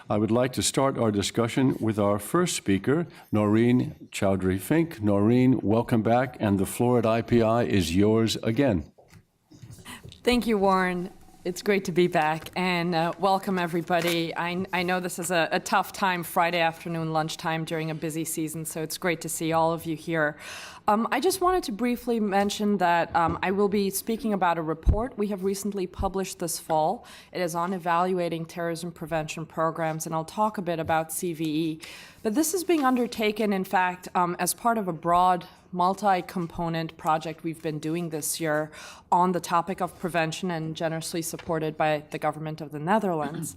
I would like to start our discussion with our first speaker, Noreen Chowdhury-Fink. Noreen, welcome back, and the floor at IPI is yours again. Thank you, Warren. It's great to be back, and welcome everybody. I know this is a tough time, Friday afternoon, lunchtime during a busy season, so it's great to see all of you here. I just wanted to briefly mention that I will be speaking about a report we have recently published this fall. It is on evaluating terrorism prevention programs, and I'll talk a bit about CVE. But this is being undertaken, in fact, as part of a broad multi-component project we've been doing this year on the topic of prevention and generously supported by the government of the Netherlands.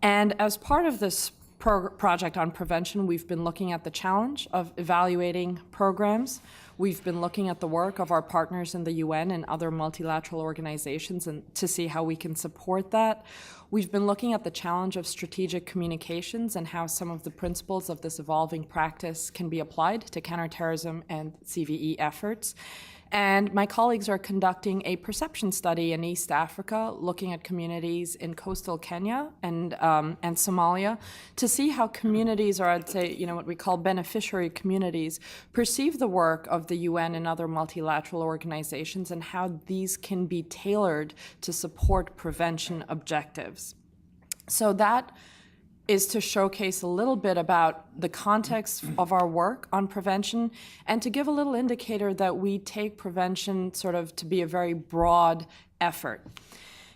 And as part of this project on prevention, we've been looking at the challenge of evaluating programs. We've been looking at the work of our partners in the UN and other multilateral organizations and to see how we can support that. We've been looking at the challenge of strategic communications and how some of the principles of this evolving practice can be applied to counterterrorism and CVE efforts. And my colleagues are conducting a perception study in East Africa, looking at communities in coastal Kenya and Somalia, to see how communities, or I'd say, what we call beneficiary communities, perceive the work of the UN and other multilateral organizations and how these can be tailored to support prevention objectives. So that is to showcase a little bit about the context of our work on prevention and to give a little indicator that we take prevention sort of to be a very broad effort.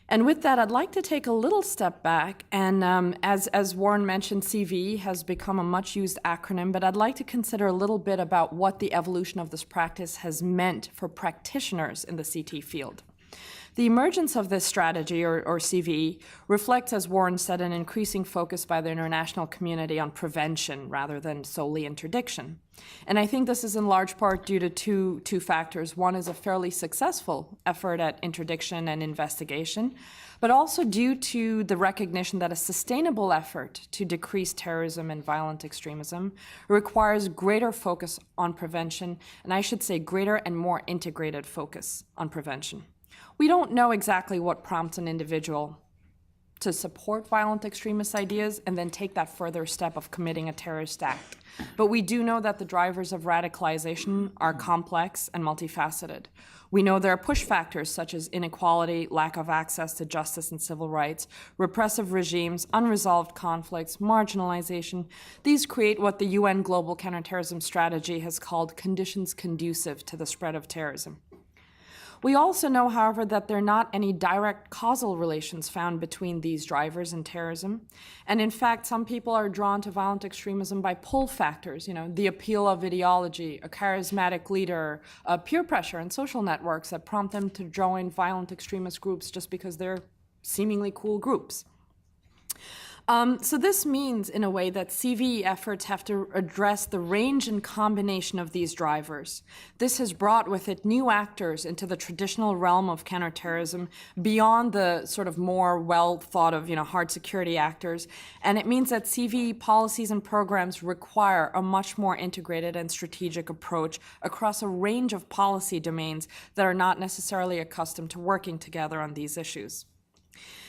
And with that, I'd like to take a little step back, and as Warren mentioned, CVE has become a much-used acronym, but I'd like to consider a little bit about what the evolution of this practice has meant for practitioners in the CT field. The emergence of this strategy, or CVE, reflects, as Warren said, an increasing focus by the international community on prevention rather than solely interdiction. And I think this is in large part due to two factors. One is a fairly successful effort at interdiction and investigation, but also due to the recognition that a sustainable effort to decrease terrorism and violent extremism requires greater focus on prevention, and I should say greater and more integrated focus on prevention. We don't know exactly what prompts an individual to support violent extremist ideas and then take that further step of committing a terrorist act. But we do know that the drivers of radicalization are complex and multifaceted. We know there are push factors such as inequality, lack of access to justice and civil rights, repressive regimes, unresolved conflicts, marginalization. These create what the UN Global Counterterrorism Strategy has called conditions conducive to the spread of terrorism. We also know, however, that there are not any direct causal relations found between these drivers and terrorism. And in fact, some people are drawn to violent extremism by pull factors, the appeal of ideology, a charismatic leader, peer pressure, and social networks that prompt them to join violent extremist groups just because they're seemingly cool groups. So this means, in a way, that CVE efforts have to address the range and combination of these drivers. This has brought with it new actors into the traditional realm of counterterrorism beyond the sort of more well thought of, hard security actors. And it means that CVE policies and programs require a much more integrated and strategic approach across a range of policy domains that are not necessarily accustomed to working together on these issues.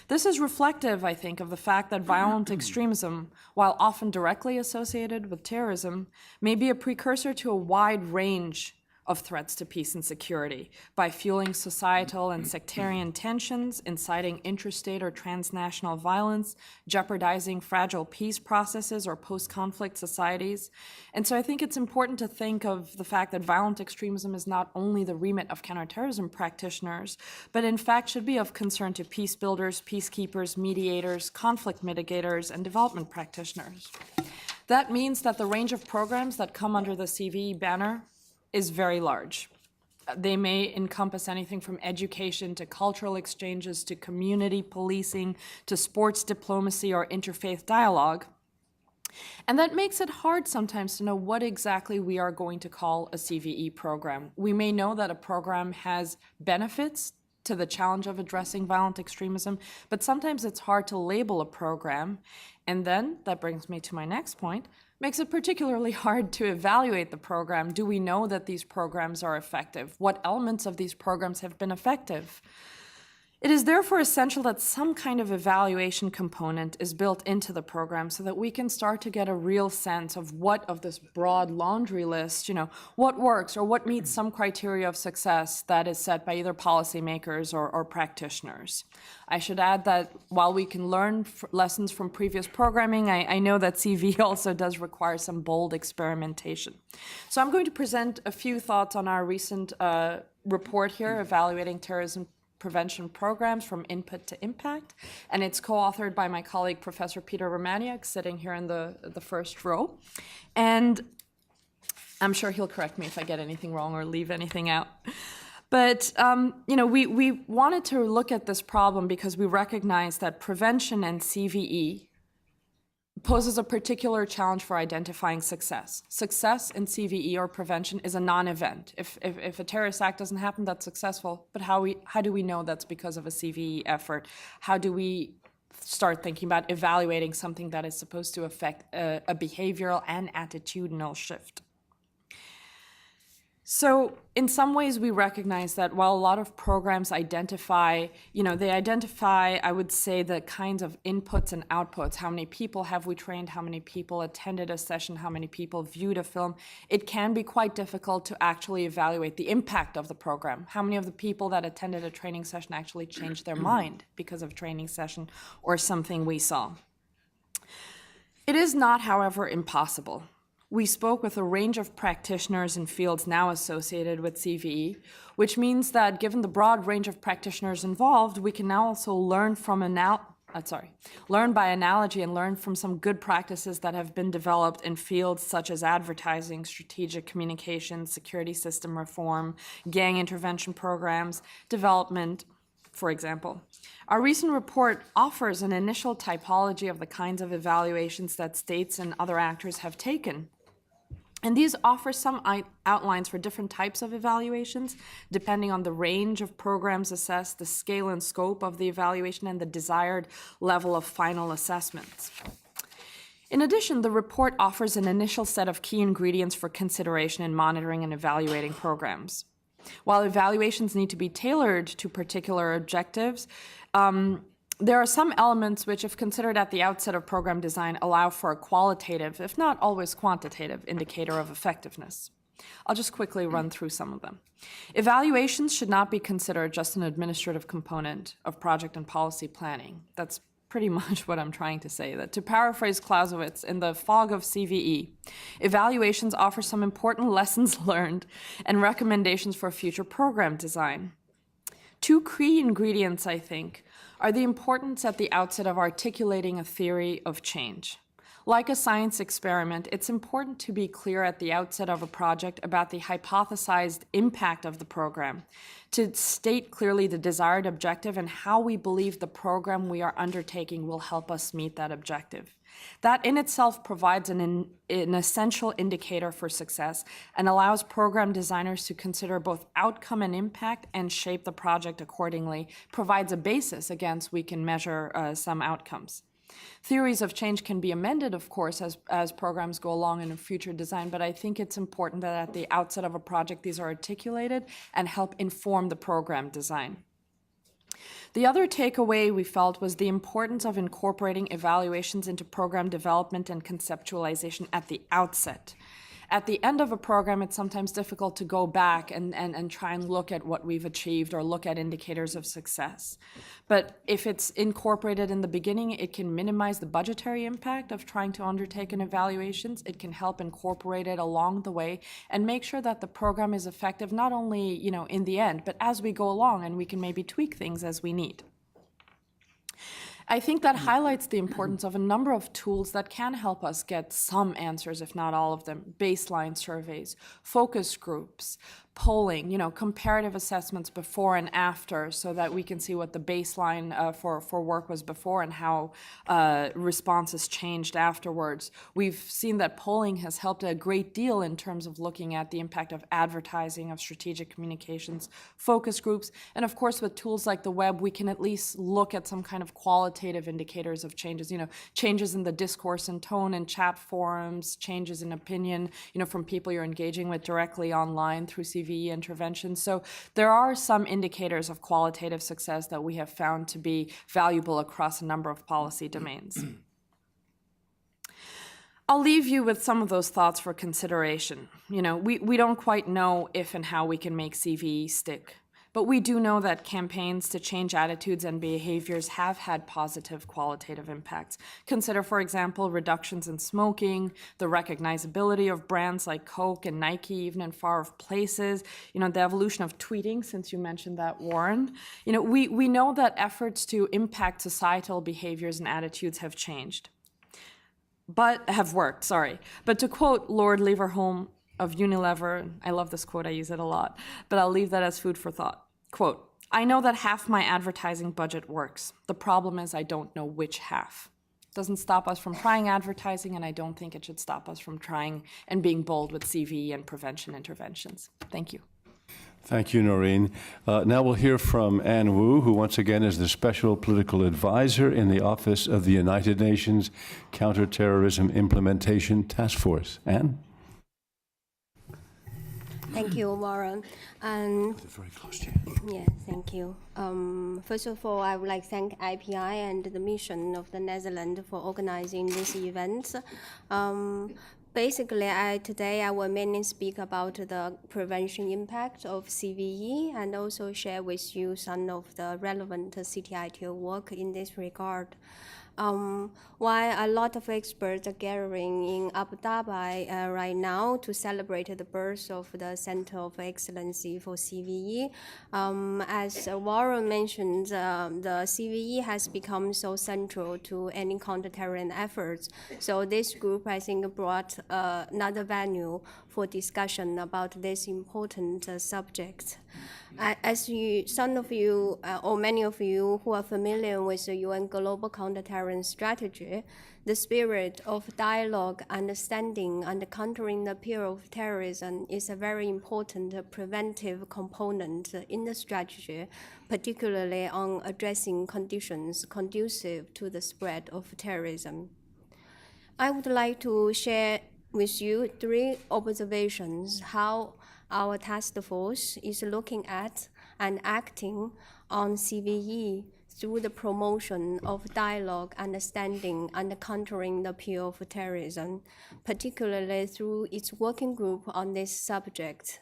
This is reflective, I think, of the fact that violent extremism, while often directly associated with terrorism, may be a precursor to a wide range of threats to peace and security by fueling societal and sectarian tensions, inciting interstate or transnational violence, jeopardizing fragile peace processes or post-conflict societies. And so I think it's important to think of the fact that violent extremism is not only the remit of counterterrorism practitioners, but in fact should be of concern to peace builders, peacekeepers, mediators, conflict mitigators, and development practitioners. That means that the range of programs that come under the CVE banner is very large. They may encompass anything from education to cultural exchanges to community policing to sports diplomacy or interfaith dialogue. And that makes it hard sometimes to know what exactly we are going to call a CVE program. We may know that a program has benefits to the challenge of addressing violent extremism, but sometimes it's hard to label a program. And then, that brings me to my next point, makes it particularly hard to evaluate the program. Do we know that these programs are effective? What elements of these programs have been effective? It is therefore essential that some kind of evaluation component is built into the program so that we can start to get a real sense of what of this broad laundry list, what works or what meets some criteria of success that is set by either policymakers or practitioners. I should add that while we can learn lessons from previous programming, I know that CV also does require some bold experimentation. So I'm going to present a few thoughts on our recent report here, Evaluating Terrorism Prevention Programs from Input to Impact, and it's co-authored by my colleague, Professor Peter Romaniuk, sitting here in the first row. And I'm sure he'll correct me if I get anything wrong or leave anything out. But, we wanted to look at this problem because we recognize that prevention and CVE poses a particular challenge for identifying success. Success in CVE or prevention is a non-event. If a terrorist act doesn't happen, that's successful. But how do we know that's because of a CVE effort? How do we start thinking about evaluating something that is supposed to affect a behavioral and attitudinal shift? So in some ways, we recognize that while a lot of programs identify, I would say, the kinds of inputs and outputs. How many people have we trained? How many people attended a session? How many people viewed a film? It can be quite difficult to actually evaluate the impact of the program. How many of the people that attended a training session actually changed their mind because of a training session or something we saw? It is not, however, impossible. We spoke with a range of practitioners in fields now associated with CVE, which means that given the broad range of practitioners involved, we can now also learn by analogy and learn from some good practices that have been developed in fields such as advertising, strategic communications, security system reform, gang intervention programs, development, for example. Our recent report offers an initial typology of the kinds of evaluations that states and other actors have taken. And these offer some outlines for different types of evaluations, depending on the range of programs assessed, the scale and scope of the evaluation, and the desired level of final assessments. In addition, the report offers an initial set of key ingredients for consideration in monitoring and evaluating programs. While evaluations need to be tailored to particular objectives, there are some elements which, if considered at the outset of program design, allow for a qualitative, if not always quantitative, indicator of effectiveness. I'll just quickly run through some of them. Evaluations should not be considered just an administrative component of project and policy planning. That's pretty much what I'm trying to say. That, to paraphrase Clausewitz, in the fog of CVE, evaluations offer some important lessons learned and recommendations for future program design. Two key ingredients, I think, are the importance at the outset of articulating a theory of change. Like a science experiment, it's important to be clear at the outset of a project about the hypothesized impact of the program, to state clearly the desired objective and how we believe the program we are undertaking will help us meet that objective. That in itself provides an essential indicator for success and allows program designers to consider both outcome and impact and shape the project accordingly, provides a basis against which we can measure some outcomes. Theories of change can be amended, of course, as programs go along in a future design, but I think it's important that at the outset of a project these are articulated and help inform the program design. The other takeaway we felt was the importance of incorporating evaluations into program development and conceptualization at the outset. At the end of a program, it's sometimes difficult to go back and try and look at what we've achieved or look at indicators of success. But if it's incorporated in the beginning, it can minimize the budgetary impact of trying to undertake an evaluations. It can help incorporate it along the way and make sure that the program is effective not only, in the end, but as we go along, and we can maybe tweak things as we need. I think that highlights the importance of a number of tools that can help us get some answers, if not all of them. Baseline surveys, focus groups, polling, comparative assessments before and after, so that we can see what the baseline for work was before and how responses changed afterwards. We've seen that polling has helped a great deal in terms of looking at the impact of advertising, of strategic communications, focus groups, and of course with tools like the web, we can at least look at some kind of qualitative indicators of changes, changes in the discourse and tone in chat forums, changes in opinion, from people you're engaging with directly online through CV CVE interventions. So there are some indicators of qualitative success that we have found to be valuable across a number of policy domains. I'll leave you with some of those thoughts for consideration. We don't quite know if and how we can make CVE stick, but we do know that campaigns to change attitudes and behaviors have had positive qualitative impacts. Consider, for example, reductions in smoking, the recognizability of brands like Coke and Nike, even in far-off places, the evolution of tweeting, since you mentioned that, Warren. We know that efforts to impact societal behaviors and attitudes have changed. But to quote Lord Leverhulme of Unilever, I love this quote, I use it a lot, but I'll leave that as food for thought. Quote, "I know that half my advertising budget works. The problem is I don't know which half." It doesn't stop us from trying advertising, and I don't think it should stop us from trying and being bold with CVE and prevention interventions. Thank you. Thank you, Noreen. Now we'll hear from Ann Wu, who once again is the Special Political Advisor in the Office of the United Nations Counterterrorism Implementation Task Force. Ann? Thank you, Warren. Very close to you. Yeah, thank you. First of all, I would like to thank IPI and the mission of the Netherlands for organizing this event. Basically, today I will mainly speak about the prevention impact of CVE and also share with you some of the relevant CTITO work in this regard. While a lot of experts are gathering in Abu Dhabi right now to celebrate the birth of the Center of Excellency for CVE, as Warren mentioned, the CVE has become so central to any counterterrorism efforts. So this group, I think, brought another venue for discussion about this important subject. As some of you or many of you who are familiar with the UN Global Counterterrorism Strategy, the spirit of dialogue, understanding, and countering the appeal of terrorism is a very important preventive component in the strategy, particularly on addressing conditions conducive to the spread of terrorism. I would like to share with you 3 observations how our task force is looking at and acting on CVE through the promotion of dialogue, understanding, and countering the appeal of terrorism, particularly through its working group on this subject.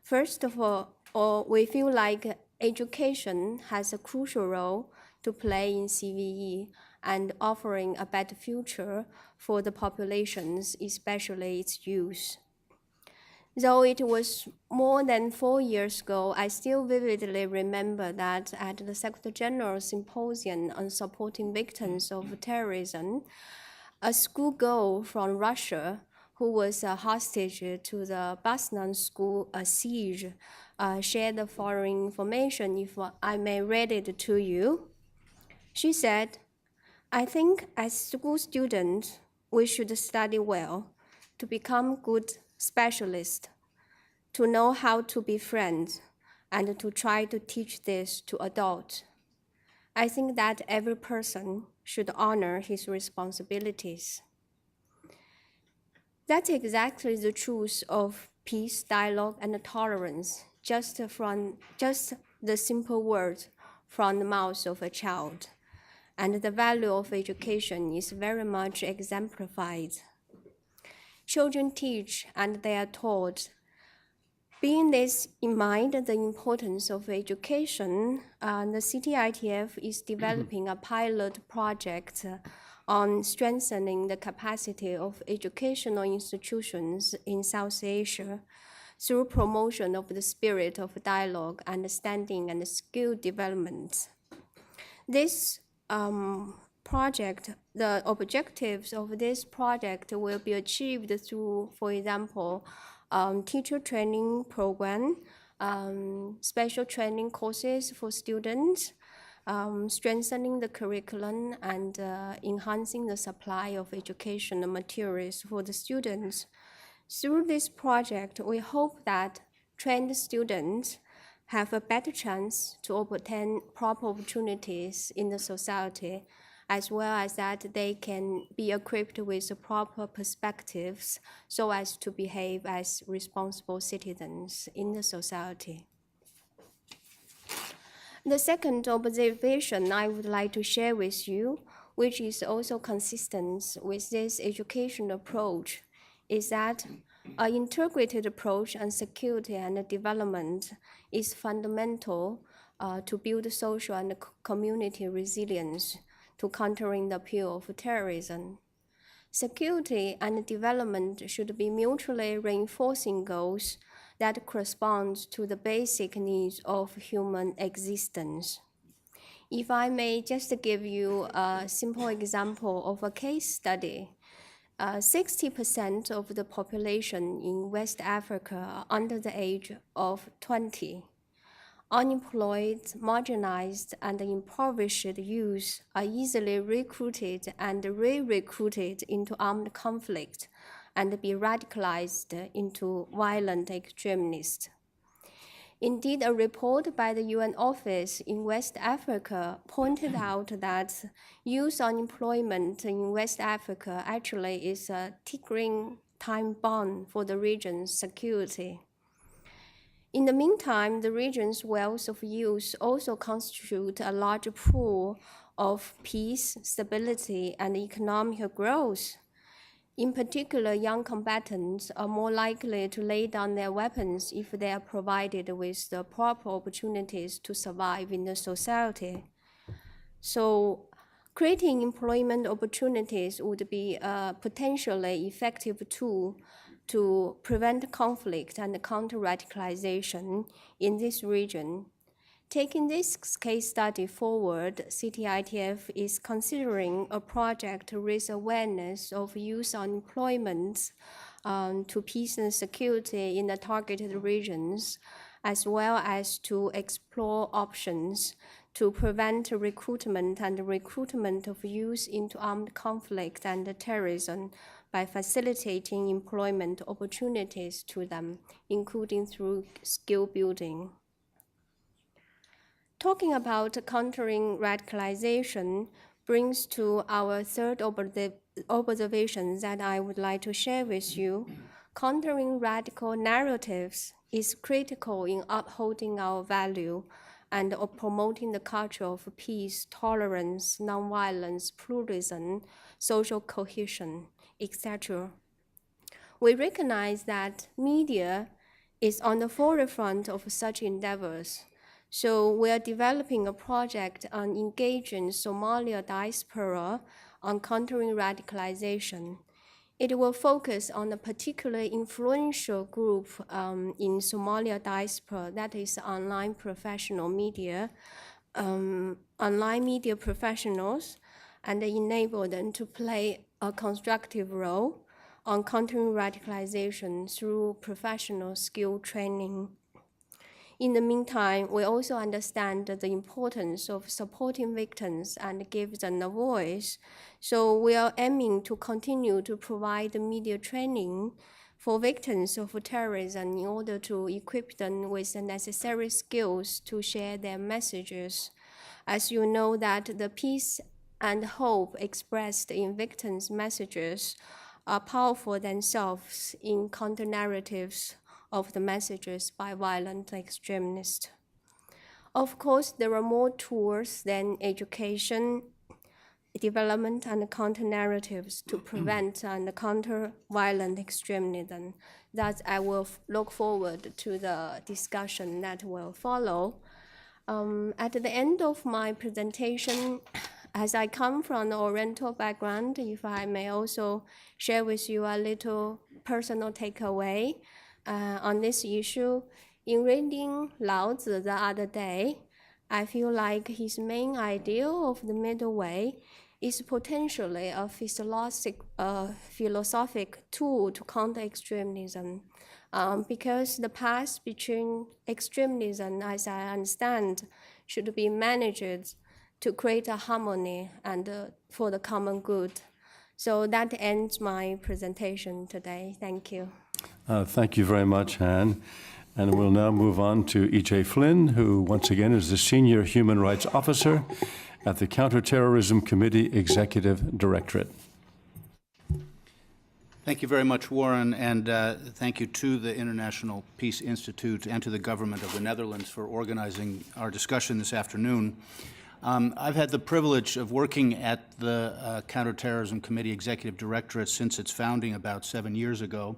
First of all, we feel like education has a crucial role to play in CVE and offering a better future for the populations, especially its youth. Though it was more than 4 years ago, I still vividly remember that at the Secretary General's Symposium on Supporting Victims of Terrorism, a schoolgirl from Russia who was a hostage to the Basnan school siege shared the following information, if I may read it to you. She said, "I think as school students, we should study well to become good specialists, to know how to be friends, and to try to teach this to adults. I think that every person should honor his responsibilities." That's exactly the truth of peace, dialogue, and tolerance, just the simple words from the mouth of a child. And the value of education is very much exemplified. Children teach and they are taught. Being this in mind, the importance of education, the CTITF is developing a pilot project on strengthening the capacity of educational institutions in South Asia through promotion of the spirit of dialogue, understanding, and skill development. This project, the objectives of this project will be achieved through, for example, teacher training program, special training courses for students, strengthening the curriculum, and enhancing the supply of educational materials for the students. Through this project, we hope that trained students have a better chance to obtain proper opportunities in the society as well as that they can be equipped with the proper perspectives so as to behave as responsible citizens in the society. The second observation I would like to share with you, which is also consistent with this education approach, is that an integrated approach on security and development is fundamental to build social and community resilience to countering the appeal of terrorism. Security and development should be mutually reinforcing goals that correspond to the basic needs of human existence. If I may just give you a simple example of a case study, 60% of the population in West Africa are under the age of 20. Unemployed, marginalized, and impoverished youth are easily recruited and re-recruited into armed conflict and be radicalized into violent extremists. Indeed, a report by the UN office in West Africa pointed out that youth unemployment in West Africa actually is a ticking time bomb for the region's security. In the meantime, the region's wealth of youth also constitute a large pool of peace, stability, and economic growth. In particular, young combatants are more likely to lay down their weapons if they are provided with the proper opportunities to survive in the society. So, creating employment opportunities would be a potentially effective tool to prevent conflict and counter-radicalization in this region. Taking this case study forward, CTITF is considering a project to raise awareness of youth unemployment to peace and security in the targeted regions, as well as to explore options to prevent recruitment of youth into armed conflict and terrorism by facilitating employment opportunities to them, including through skill building. Talking about countering radicalization brings to our third observation that I would like to share with you. Countering radical narratives is critical in upholding our value and promoting the culture of peace, tolerance, nonviolence, pluralism, social cohesion, etc. We recognize that media is on the forefront of such endeavors. So we are developing a project on engaging Somalia diaspora on countering radicalization. It will focus on a particularly influential group in Somalia diaspora, that is online media professionals, and enable them to play a constructive role on countering radicalization through professional skill training. In the meantime, we also understand the importance of supporting victims and give them a voice. So we are aiming to continue to provide media training for victims of terrorism in order to equip them with the necessary skills to share their messages. As you know that the peace and hope expressed in victims' messages are powerful themselves in counter-narratives of the messages by violent extremists. Of course, there are more tools than education, development, and counter-narratives to prevent and counter violent extremism. That I will look forward to the discussion that will follow. At the end of my presentation, as I come from an Oriental background, if I may also share with you a little personal takeaway on this issue. In reading Lao Tzu the other day, I feel like his main ideal of the middle way is potentially a philosophic tool to counter extremism, because the path between extremism, as I understand, should be managed to create a harmony and for the common good. So that ends my presentation today. Thank you. Thank you very much, Han. And we'll now move on to E.J. Flynn, who once again is the Senior Human Rights Officer at the Counterterrorism Committee Executive Directorate. Thank you very much, Warren, and thank you to the International Peace Institute and to the government of the Netherlands for organizing our discussion this afternoon. I've had the privilege of working at the Counterterrorism Committee Executive Directorate since its founding about 7 years ago.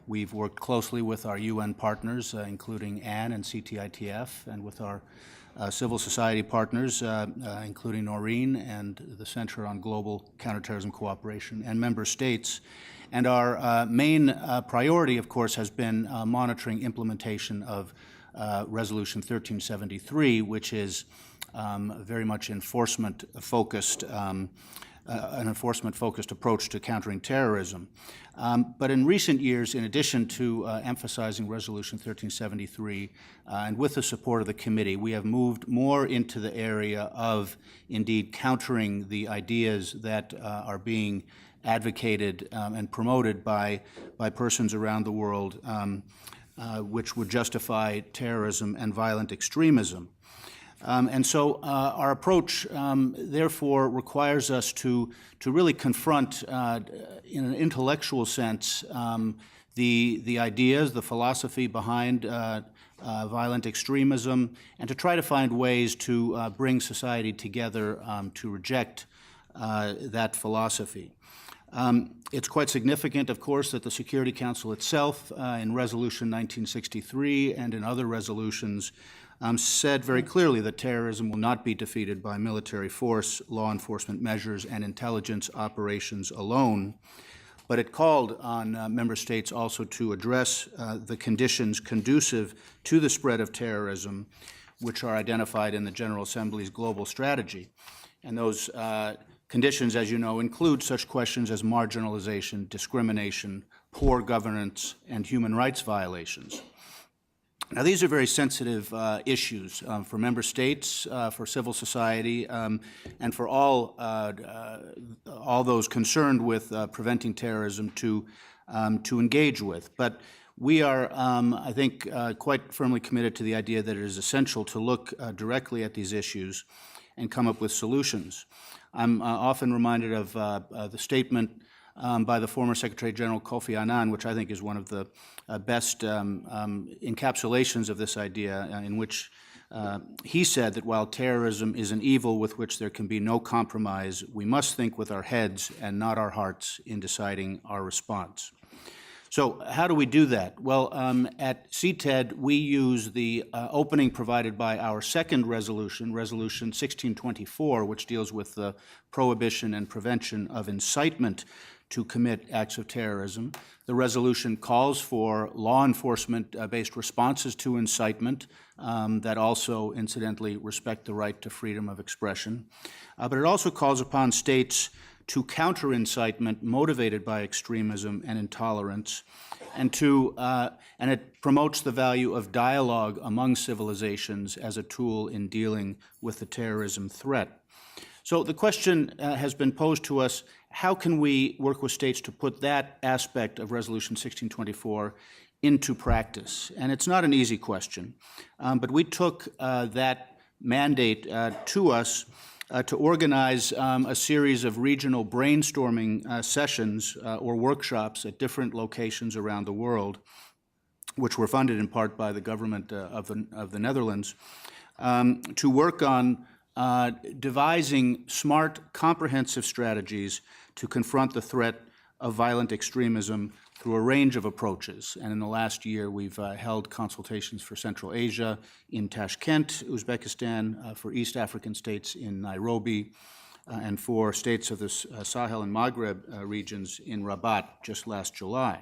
We've worked closely with our UN partners, including ANN and CTITF, and with our civil society partners, including Noreen and the Center on Global Counterterrorism Cooperation, and member states. And our main priority, of course, has been monitoring implementation of Resolution 1373, which is very much enforcement-focused, an enforcement-focused approach to countering terrorism. But in recent years, in addition to emphasizing Resolution 1373, and with the support of the committee, we have moved more into the area of, indeed, countering the ideas that are being advocated and promoted by persons around the world, which would justify terrorism and violent extremism. And so our approach, therefore, requires us to really confront, in an intellectual sense, the ideas, the philosophy behind violent extremism, and to try to find ways to bring society together to reject that philosophy. It's quite significant, of course, that the Security Council itself, in Resolution 1963 and in other resolutions, said very clearly that terrorism will not be defeated by military force, law enforcement measures, and intelligence operations alone. But it called on member states also to address the conditions conducive to the spread of terrorism, which are identified in the General Assembly's global strategy. And those conditions, as you know, include such questions as marginalization, discrimination, poor governance, and human rights violations. Now, these are very sensitive issues for member states, for civil society, and for all those concerned with preventing terrorism to engage with. But we are, I think, quite firmly committed to the idea that it is essential to look directly at these issues and come up with solutions. I'm often reminded of the statement by the former Secretary General Kofi Annan, which I think is one of the best encapsulations of this idea, in which he said that while terrorism is an evil with which there can be no compromise, we must think with our heads and not our hearts in deciding our response. So how do we do that? Well, at CTED, we use the opening provided by our second resolution, Resolution 1624, which deals with the prohibition and prevention of incitement to commit acts of terrorism. The resolution calls for law enforcement-based responses to incitement that also, incidentally, respect the right to freedom of expression. But it also calls upon states to counter incitement motivated by extremism and intolerance, and it promotes the value of dialogue among civilizations as a tool in dealing with the terrorism threat. So the question has been posed to us, how can we work with states to put that aspect of Resolution 1624 into practice? And it's not an easy question, but we took that mandate to us to organize a series of regional brainstorming sessions or workshops at different locations around the world, which were funded in part by the government of the Netherlands, to work on devising smart, comprehensive strategies to confront the threat of violent extremism through a range of approaches. And in the last year, we've held consultations for Central Asia in Tashkent, Uzbekistan, for East African states in Nairobi, and for states of the Sahel and Maghreb regions in Rabat just last July.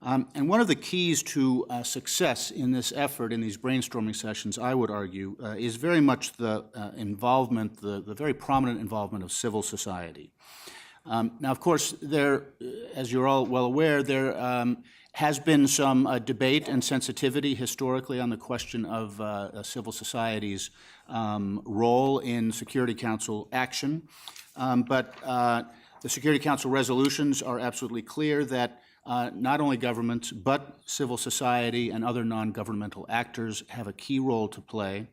And one of the keys to success in this effort, in these brainstorming sessions, I would argue, is very much the involvement, the very prominent involvement of civil society. Now, of course, there, as you're all well aware, there has been some debate and sensitivity historically on the question of civil society's role in Security Council action. But the Security Council resolutions are absolutely clear that not only governments, but civil society and other non-governmental actors have a key role to play.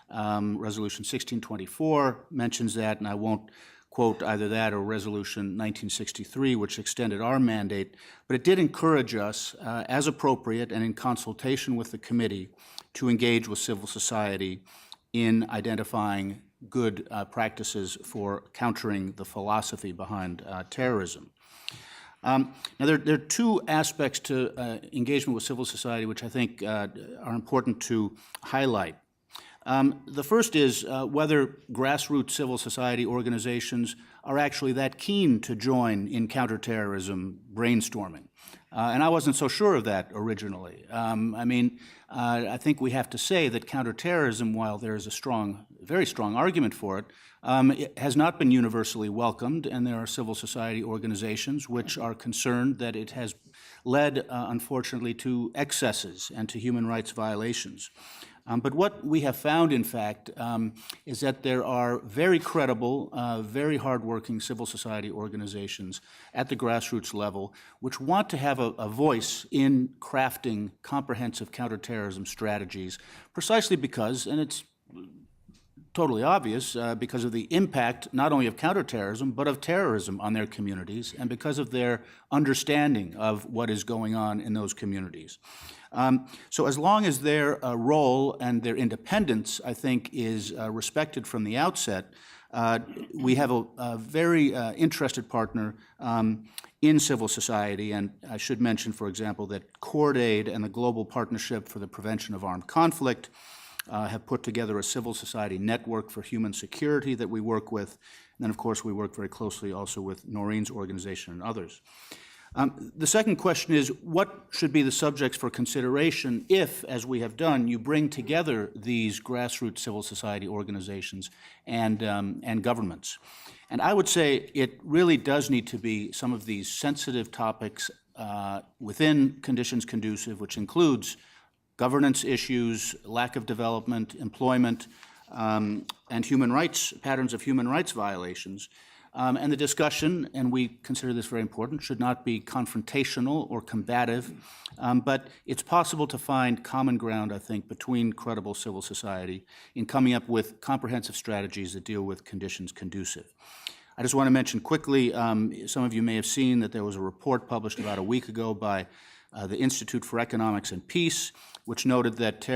Resolution 1624 mentions that, and I won't quote either that or Resolution 1963, which extended our mandate, but it did encourage us, as appropriate and in consultation with the committee, to engage with civil society in identifying good practices for countering the philosophy behind terrorism. Now, there are two aspects to engagement with civil society which I think are important to highlight. The first is whether grassroots civil society organizations are actually that keen to join in counterterrorism brainstorming. And I wasn't so sure of that originally. I think we have to say that counterterrorism, while there is a very strong argument for it, it has not been universally welcomed, and there are civil society organizations which are concerned that it has led, unfortunately, to excesses and to human rights violations. But what we have found, in fact, is that there are very credible, very hardworking civil society organizations at the grassroots level which want to have a voice in crafting comprehensive counterterrorism strategies, precisely because, and it's totally obvious, because of the impact not only of counterterrorism, but of terrorism on their communities, and because of their understanding of what is going on in those communities. So as long as their role and their independence, I think, is respected from the outset, we have a very interested partner in civil society. And I should mention, for example, that CORDAID and the Global Partnership for the Prevention of Armed Conflict have put together a civil society network for human security that we work with. And then, of course, we work very closely also with Noreen's organization and others. The second question is, what should be the subjects for consideration if, as we have done, you bring together these grassroots civil society organizations and governments? And I would say it really does need to be some of these sensitive topics within conditions conducive, which includes governance issues, lack of development, employment, and human rights, patterns of human rights violations. And the discussion, and we consider this very important, should not be confrontational or combative, but it's possible to find common ground, I think, between credible civil society in coming up with comprehensive strategies that deal with conditions conducive. I just want to mention quickly, some of you may have seen that there was a report published about a week ago by the Institute for Economics and Peace, which noted that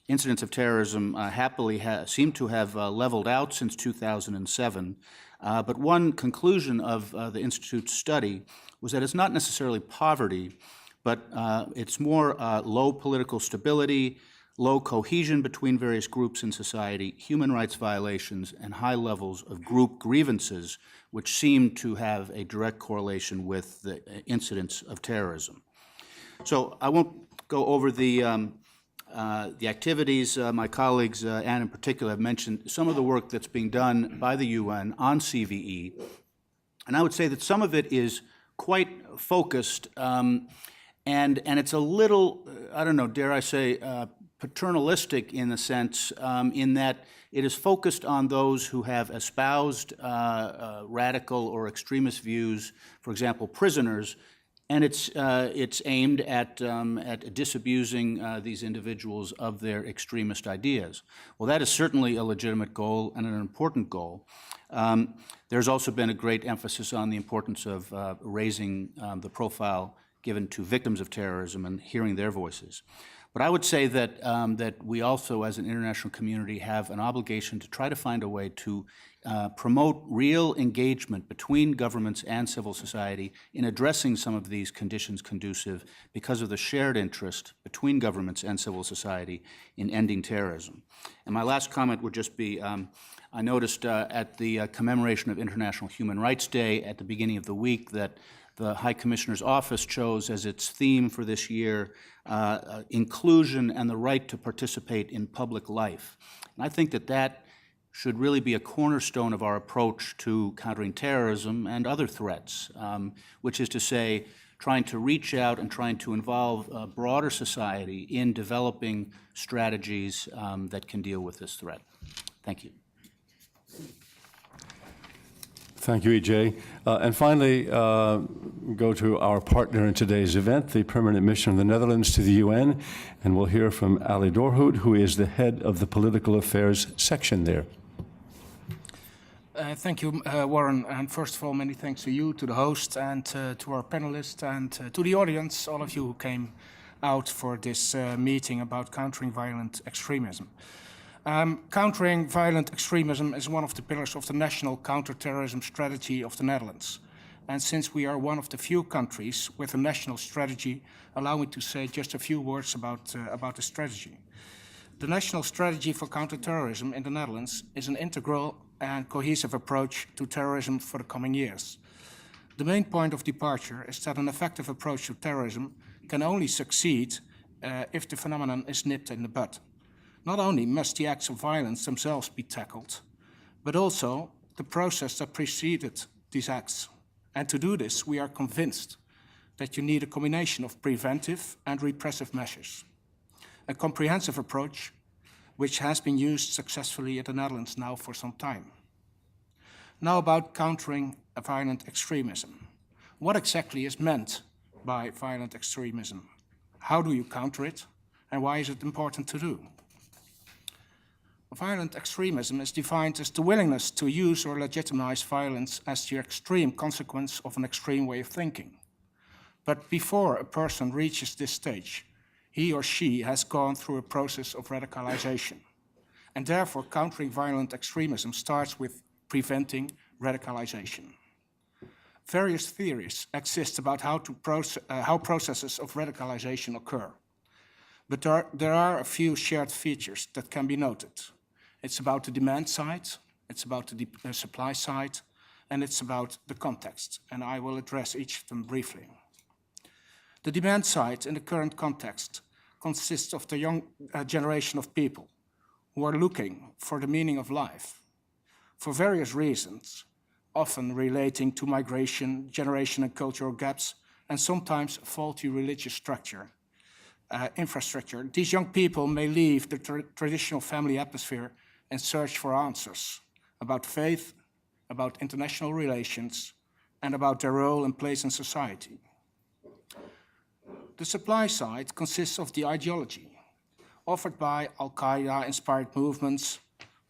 incidents of terrorism happily seem to have leveled out since 2007. But one conclusion of the Institute's study was that it's not necessarily poverty, but it's more low political stability, low cohesion between various groups in society, human rights violations, and high levels of group grievances, which seem to have a direct correlation with the incidents of terrorism. So I won't go over the activities. My colleagues, Anne in particular, have mentioned some of the work that's being done by the UN on CVE. And I would say that some of it is quite focused, and it's a little, I don't know, dare I say, paternalistic in the sense in that it is focused on those who have espoused radical or extremist views, for example, prisoners, and it's aimed at disabusing these individuals of their extremist ideas. Well, that is certainly a legitimate goal and an important goal. There's also been a great emphasis on the importance of raising the profile given to victims of terrorism and hearing their voices. But I would say that, that we also, as an international community, have an obligation to try to find a way to promote real engagement between governments and civil society in addressing some of these conditions conducive because of the shared interest between governments and civil society in ending terrorism. And my last comment would just be, I noticed at the commemoration of International Human Rights Day at the beginning of the week that the High Commissioner's Office chose as its theme for this year inclusion and the right to participate in public life. And I think that that should really be a cornerstone of our approach to countering terrorism and other threats, which is to say, trying to reach out and trying to involve broader society in developing strategies that can deal with this threat. Thank you. Thank you, E.J. And finally, go to our partner in today's event, the Permanent Mission of the Netherlands to the UN, and we'll hear from Ali Dorhout, who is the head of the Political Affairs section there. Thank you, Warren. And first of all, many thanks to you, to the host, and to our panelists, and to the audience, all of you who came out for this meeting about countering violent extremism. Countering violent extremism is one of the pillars of the national counterterrorism strategy of the Netherlands. And since we are one of the few countries with a national strategy, allow me to say just a few words about the strategy. The national strategy for counterterrorism in the Netherlands is an integral and cohesive approach to terrorism for the coming years. The main point of departure is that an effective approach to terrorism can only succeed if the phenomenon is nipped in the bud. Not only must the acts of violence themselves be tackled, but also the process that preceded these acts. And to do this, we are convinced that you need a combination of preventive and repressive measures. A comprehensive approach which has been used successfully in the Netherlands now for some time. Now about countering violent extremism. What exactly is meant by violent extremism? How do you counter it? And why is it important to do? Violent extremism is defined as the willingness to use or legitimize violence as the extreme consequence of an extreme way of thinking. But before a person reaches this stage, he or she has gone through a process of radicalization. And therefore, countering violent extremism starts with preventing radicalization. Various theories exist about how processes of radicalization occur. But there are a few shared features that can be noted. It's about the demand side, it's about the supply side, and it's about the context. And I will address each of them briefly. The demand side in the current context consists of the young generation of people who are looking for the meaning of life for various reasons, often relating to migration, generation and cultural gaps, and sometimes faulty religious infrastructure. These young people may leave the traditional family atmosphere and search for answers about faith, about international relations, and about their role and place in society. The supply side consists of the ideology offered by Al-Qaeda-inspired movements,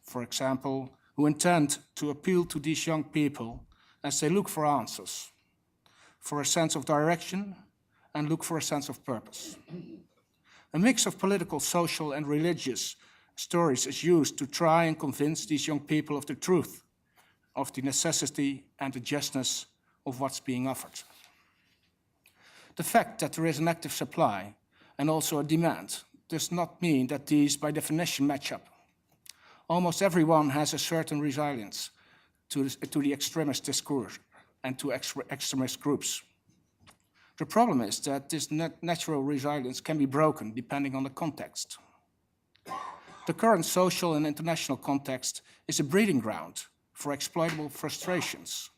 for example, who intend to appeal to these young people as they look for answers, for a sense of direction, and look for a sense of purpose. A mix of political, social, and religious stories is used to try and convince these young people of the truth, of the necessity and the justness of what's being offered. The fact that there is an active supply and also a demand does not mean that these, by definition, match up. Almost everyone has a certain resilience to the extremist discourse and to extremist groups. The problem is that this natural resilience can be broken depending on the context. The current social and international context is a breeding ground for exploitable frustrations.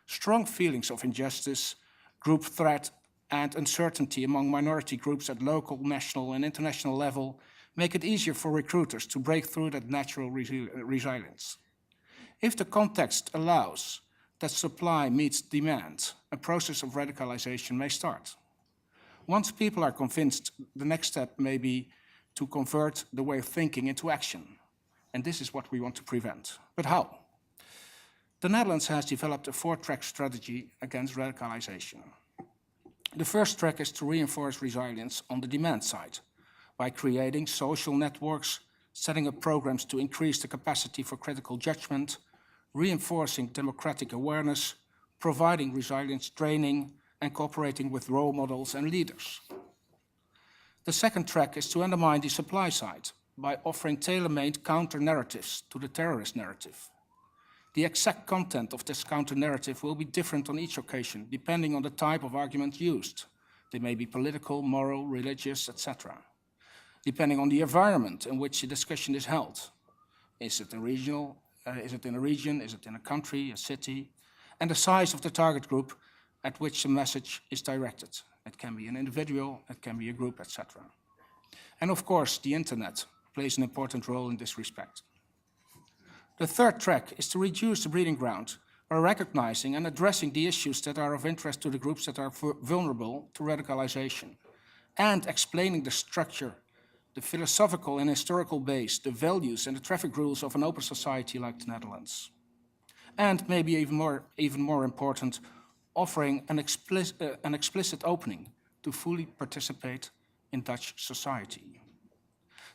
Strong feelings of injustice, group threat, and uncertainty among minority groups at local, national, and international level make it easier for recruiters to break through that natural resilience. If the context allows that supply meets demand, a process of radicalization may start. Once people are convinced, the next step may be to convert the way of thinking into action. And this is what we want to prevent. But how? The Netherlands has developed a 4-track strategy against radicalization. The first track is to reinforce resilience on the demand side by creating social networks, setting up programs to increase the capacity for critical judgment, reinforcing democratic awareness, providing resilience training, and cooperating with role models and leaders. The second track is to undermine the supply side by offering tailor-made counter-narratives to the terrorist narrative. The exact content of this counter-narrative will be different on each occasion, depending on the type of argument used. They may be political, moral, religious, etc. Depending on the environment in which the discussion is held. Is it in a region? Is it in a country, a city? And the size of the target group at which the message is directed. It can be an individual, it can be a group, etc. And of course, the internet plays an important role in this respect. The third track is to reduce the breeding ground by recognizing and addressing the issues that are of interest to the groups that are vulnerable to radicalization, and explaining the structure, the philosophical and historical base, the values and the traffic rules of an open society like the Netherlands. And maybe even more important, offering an explicit opening to fully participate in Dutch society.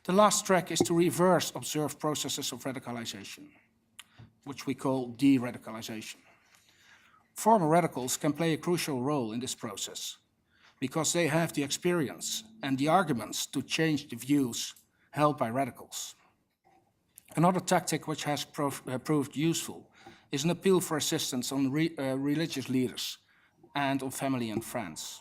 The last track is to reverse observed processes of radicalization, which we call de-radicalization. Former radicals can play a crucial role in this process because they have the experience and the arguments to change the views held by radicals. Another tactic which has proved useful is an appeal for assistance on religious leaders and on family and friends.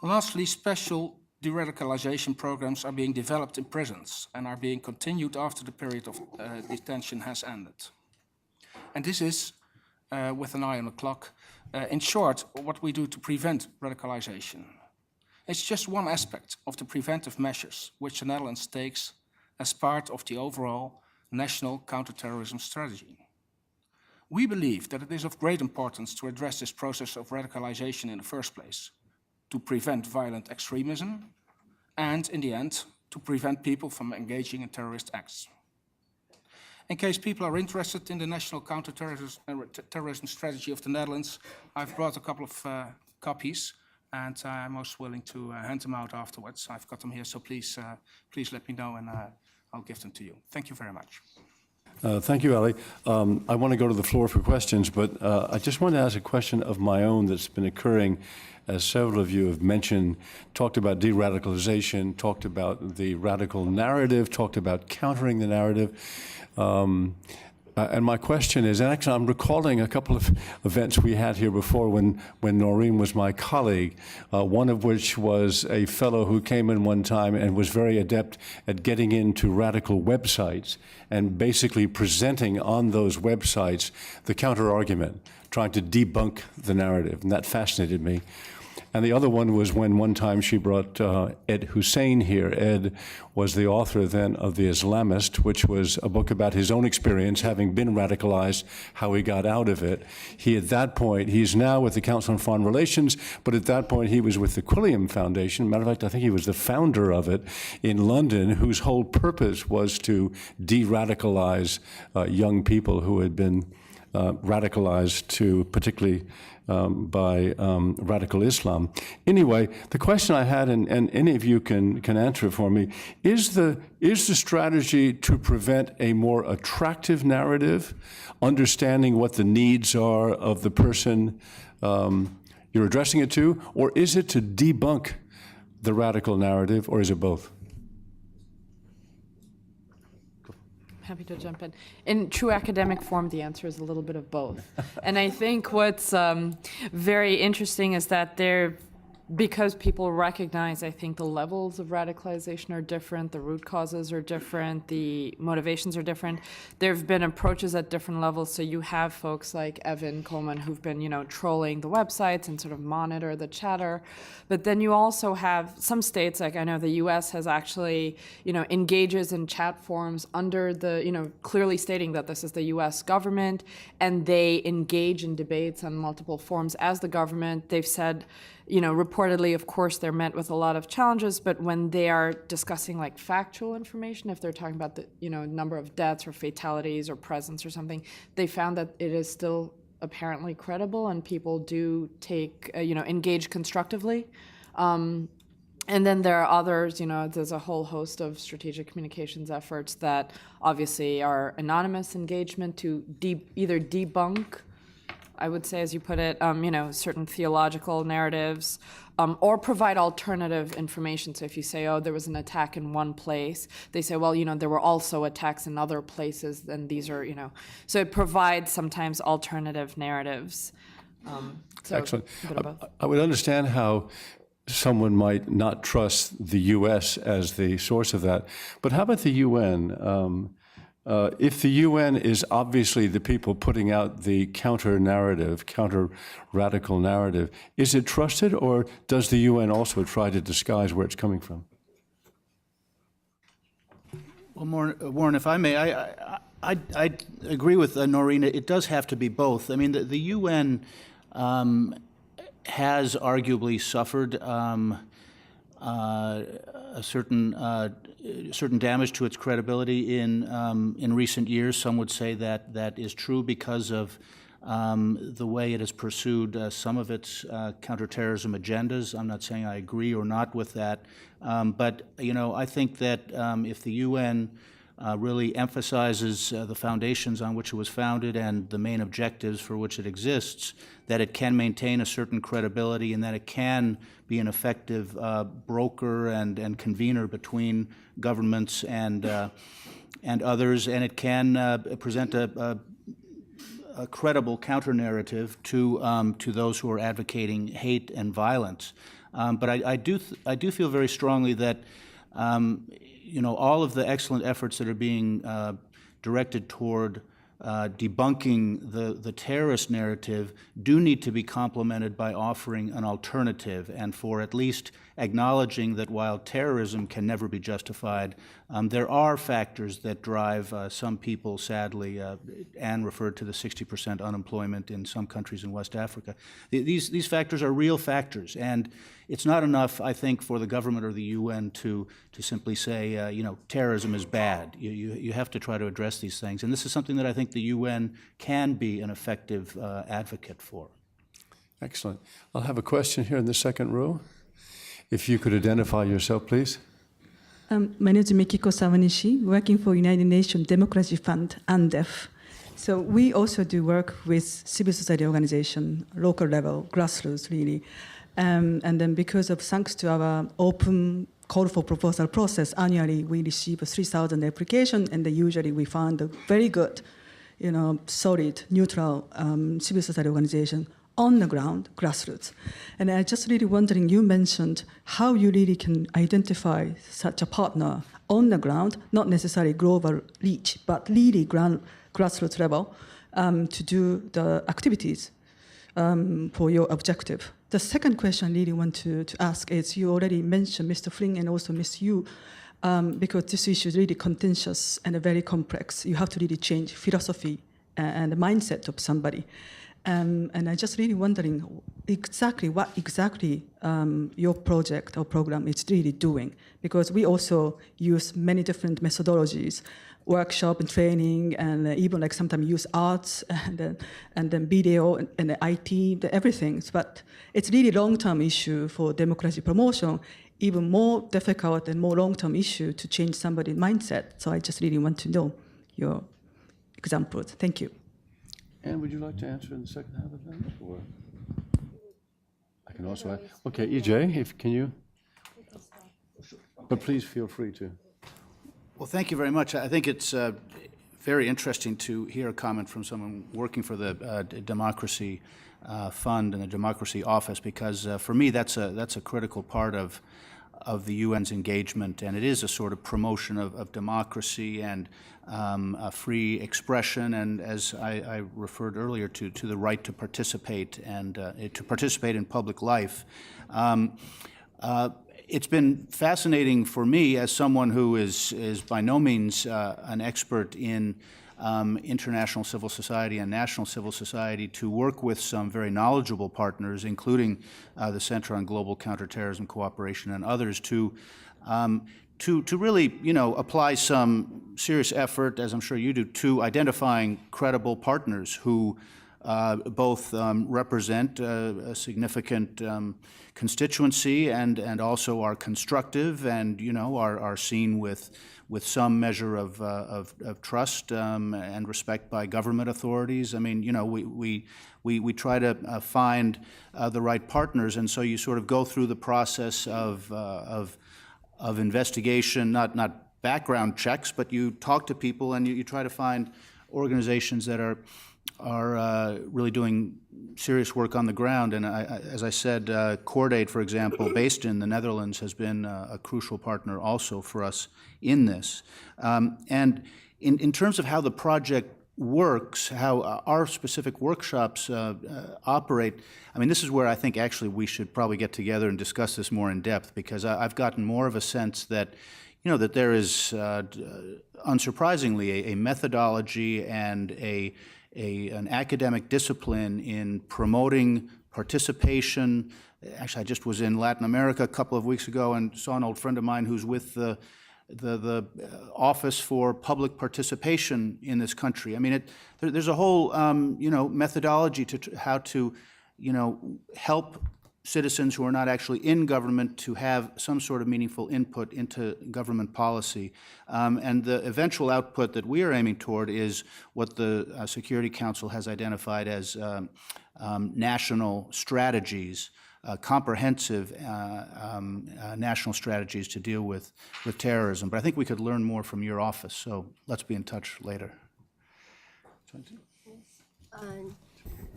Lastly, special de-radicalization programs are being developed in prisons and are being continued after the period of detention has ended. And this is, with an eye on the clock, in short, what we do to prevent radicalization. It's just one aspect of the preventive measures which the Netherlands takes as part of the overall national counterterrorism strategy. We believe that it is of great importance to address this process of radicalization in the first place, to prevent violent extremism, and in the end, to prevent people from engaging in terrorist acts. In case people are interested in the national counterterrorism strategy of the Netherlands, I've brought a couple of copies, and I'm most willing to hand them out afterwards. I've got them here, so please let me know, and I'll give them to you. Thank you very much. Thank you, Ali. I want to go to the floor for questions, but I just want to ask a question of my own that's been occurring as several of you have mentioned, talked about de-radicalization, talked about the radical narrative, talked about countering the narrative. And my question is, and actually I'm recalling a couple of events we had here before when Noreen was my colleague, one of which was a fellow who came in one time and was very adept at getting into radical websites and basically presenting on those websites the counter-argument, trying to debunk the narrative, and that fascinated me. And the other one was when one time she brought Ed Hussein here. Ed was the author then of The Islamist, which was a book about his own experience, having been radicalized, how he got out of it. At that point, he's now with the Council on Foreign Relations, but at that point he was with the Quilliam Foundation. Matter of fact, I think he was the founder of it in London, whose whole purpose was to de-radicalize young people who had been radicalized to particularly by radical Islam. Anyway, the question I had, and any of you can answer it for me, is the strategy to prevent a more attractive narrative, understanding what the needs are of the person you're addressing it to, or is it to debunk the radical narrative, or is it both? Happy to jump in. In true academic form, the answer is a little bit of both. And I think what's very interesting is that because people recognize, I think, the levels of radicalization are different, the root causes are different, the motivations are different. There have been approaches at different levels. So you have folks like Evan Coleman who've been, trolling the websites and sort of monitor the chatter. But then you also have some states, like I know the U.S. has actually, engages in chat forums under the, clearly stating that this is the U.S. government, and they engage in debates on multiple forums as the government. They've said, reportedly, of course, they're met with a lot of challenges, but when they are discussing like factual information, if they're talking about the, number of deaths or fatalities or presence or something, they found that it is still apparently credible and people do take, engage constructively. And then there are others, there's a whole host of strategic communications efforts that obviously are anonymous engagement to either debunk, I would say, as you put it, certain theological narratives, or provide alternative information. So if you say, there was an attack in one place, they say, well, there were also attacks in other places, and these are, So it provides sometimes alternative narratives. Excellent. I would understand how someone might not trust the U.S. as the source of that. But how about the UN? If the UN is obviously the people putting out the counter-narrative, counter-radical narrative, is it trusted, or does the UN also try to disguise where it's coming from? Well, Warren, if I may, I I agree with Noreen. It does have to be both. I mean, the UN has arguably suffered a certain damage to its credibility in recent years. Some would say that that is true because of the way it has pursued some of its counterterrorism agendas. I'm not saying I agree or not with that, but I think that if the UN really emphasizes the foundations on which it was founded and the main objectives for which it exists, that it can maintain a certain credibility and that it can be an effective broker and convener between governments and others, and it can present a credible counter-narrative to those who are advocating hate and violence. But I do feel very strongly that all of the excellent efforts that are being directed toward debunking the terrorist narrative do need to be complemented by offering an alternative, and for at least acknowledging that while terrorism can never be justified, there are factors that drive some people, sadly. Anne referred to the 60% unemployment in some countries in West Africa. These factors are real factors, and it's not enough, I think, for the government or the UN to simply say, terrorism is bad. You have to try to address these things, and this is something that I think the UN can be an effective advocate for. Excellent. I'll have a question here in the second row. If you could identify yourself, please. My name is Mikiko Sawanishi, working for United Nations Democracy Fund, UNDEF. So we also do work with civil society organization, local level, grassroots, really. And then because of thanks to our open call for proposal process, annually we receive 3,000 applications, and usually we find a very good, solid, neutral civil society organization on the ground, grassroots. And I just really wondering, you mentioned how you really can identify such a partner on the ground, not necessarily global reach, but really grassroots level to do the activities for your objective. The second question I really want to ask is, you already mentioned Mr. Flynn and also Ms. Yu, because this issue is really contentious and very complex. You have to really change philosophy and the mindset of somebody. And I'm just really wondering what exactly your project or program is really doing, because we also use many different methodologies, workshop and training, and even like sometimes use arts and then video and the IT, everything. But it's really long-term issue for democracy promotion, even more difficult and more long-term issue to change somebody's mindset. So I just really want to know your examples. Thank you. Anne, would you like to answer in the second half of that? Or I can also add. Okay, EJ, can you? But please feel free to. Well, thank you very much. I think it's very interesting to hear a comment from someone working for the Democracy Fund and the Democracy Office, because for me that's a critical part of the UN's engagement, and it is a sort of promotion of democracy and free expression, and as I referred earlier to the right to participate and to participate in public life. It's been fascinating for me, as someone who is by no means an expert in international civil society and national civil society, to work with some very knowledgeable partners, including the Center on Global Counterterrorism Cooperation and others, to really, apply some serious effort, as I'm sure you do, to identifying credible partners who both represent a significant constituency and also are constructive and, are seen with some measure of trust and respect by government authorities. I mean, we try to find the right partners, and so you sort of go through the process of investigation, not background checks, but you talk to people and you try to find organizations that are really doing serious work on the ground. And as I said, Cordaid, for example, based in the Netherlands, has been a crucial partner also for us in this. And in terms of how the project works, how our specific workshops operate, I mean, this is where I think actually we should probably get together and discuss this more in depth, because I've gotten more of a sense that that there is, unsurprisingly, a methodology and an academic discipline in promoting participation. Actually, I just was in Latin America a couple of weeks ago and saw an old friend of mine who's with the Office for Public Participation in this country. I mean, there's a whole, methodology to how to, help citizens who are not actually in government to have some sort of meaningful input into government policy. And the eventual output that we are aiming toward is what the Security Council has identified as national strategies, comprehensive national strategies to deal with terrorism. But I think we could learn more from your office, so let's be in touch later.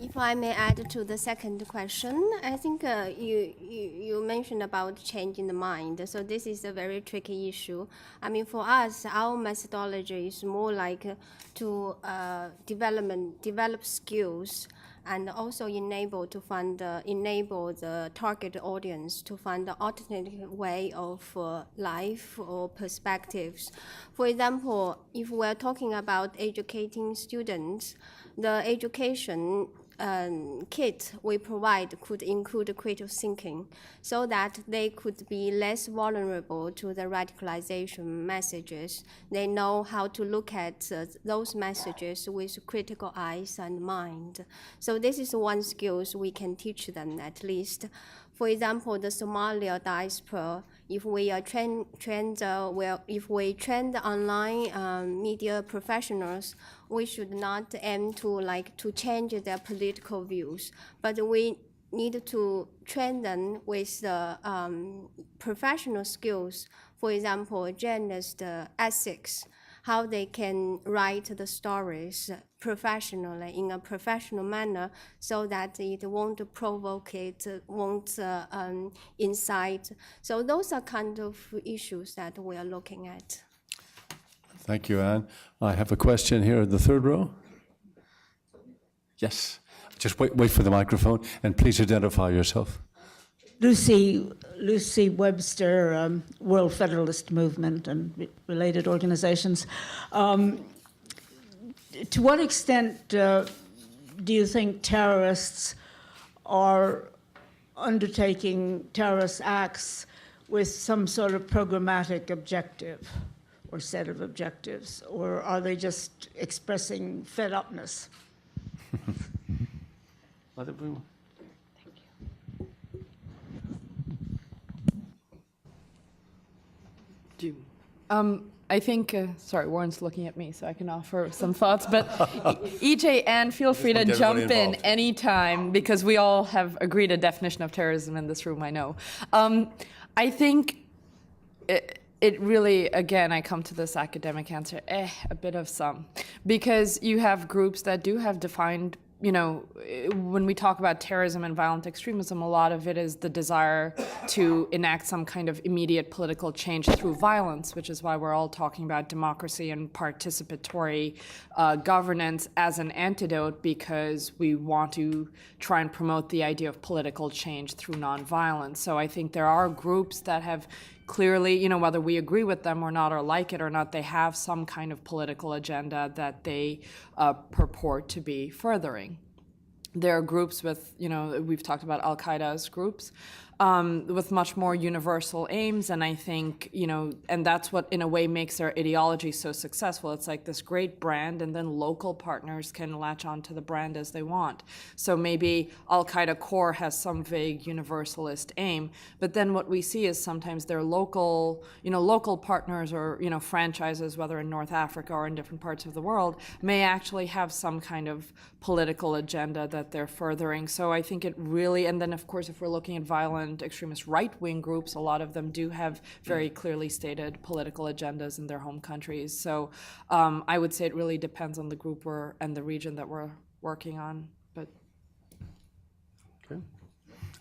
If I may add to the second question, I think you mentioned about changing the mind. So this is a very tricky issue. I mean, for us, our methodology is more like to develop skills and also enable the target audience to find an alternative way of life or perspectives. For example, if we're talking about educating students, the education kit we provide could include critical thinking so that they could be less vulnerable to the radicalization messages. They know how to look at those messages with critical eyes and mind. So this is one skill we can teach them at least. For example, the Somalia diaspora, if we train the online media professionals, we should not aim to change their political views, but we need to train them with the professional skills. For example, journalist ethics, how they can write the stories professionally in a professional manner so that it won't provoke, it won't incite. So those are kind of issues that we are looking at. Thank you, Anne. I have a question here in the third row. Yes. Just wait for the microphone, and please identify yourself. Lucy Webster, World Federalist Movement and related organizations. To what extent do you think terrorists are undertaking terrorist acts with some sort of programmatic objective or set of objectives, or are they just expressing fed-upness? I think, sorry, Warren's looking at me, so I can offer some thoughts. But EJ, Anne, feel free to jump in anytime, because we all have agreed a definition of terrorism in this room, I know. I think it really, again, I come to this academic answer, a bit of some. Because you have groups that do have defined, when we talk about terrorism and violent extremism, a lot of it is the desire to enact some kind of immediate political change through violence, which is why we're all talking about democracy and participatory governance as an antidote, because we want to try and promote the idea of political change through nonviolence. So I think there are groups that have clearly, whether we agree with them or not, or like it or not, they have some kind of political agenda that they purport to be furthering. There are groups with, we've talked about Al-Qaeda's groups, with much more universal aims, and I think, and that's what in a way makes their ideology so successful. It's like this great brand, and then local partners can latch onto the brand as they want. So maybe Al-Qaeda core has some vague universalist aim, but then what we see is sometimes their local, local partners or, franchises, whether in North Africa or in different parts of the world, may actually have some kind of political agenda that they're furthering. So I think it really, and then of course if we're looking at violent extremist right-wing groups, a lot of them do have very clearly stated political agendas in their home countries. So I would say it really depends on the group and the region that we're working on. But okay.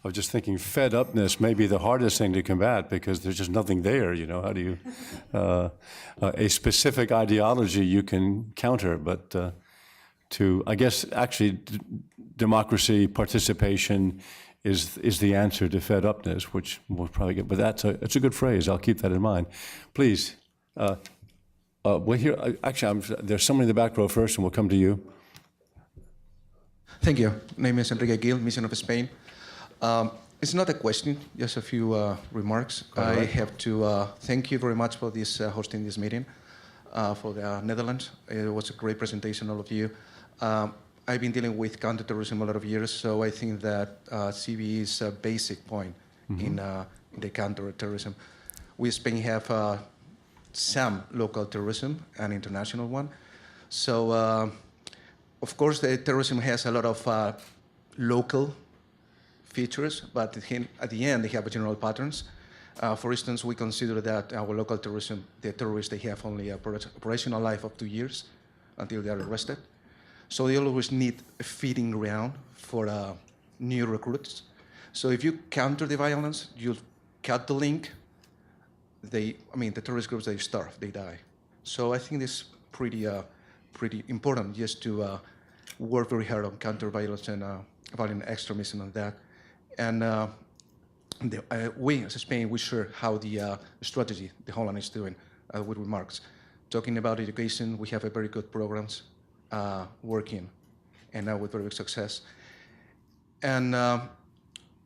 I was just thinking fed-upness may be the hardest thing to combat because there's just nothing there, How do you... a specific ideology you can counter, but I guess, actually, democracy, participation is the answer to fed upness, which we'll probably get. But it's a good phrase. I'll keep that in mind. Please, we'll hear. Actually, there's someone in the back row first, and we'll come to you. Thank you. My name is Enrique Gil, Mission of Spain. It's not a question, just a few remarks. I have to thank you very much for this hosting this meeting for the Netherlands. It was a great presentation, all of you. I've been dealing with counterterrorism a lot of years, so I think that CVE is a basic point in the counterterrorism. We in Spain have some local terrorism and international one. So, of course, the terrorism has a lot of local features, but at the end, they have general patterns. For instance, we consider that our local terrorism, the terrorists, they have only an operational life of 2 years until they are arrested. So they always need a feeding ground for new recruits. So if you counter the violence, you cut the link, the terrorist groups, they starve, they die. So I think it's pretty important just to work very hard on counter-violence and violent extremism and that. And we, as Spain, we share how the strategy the Holland is doing with remarks. Talking about education, we have a very good programs working, and now with very good success. And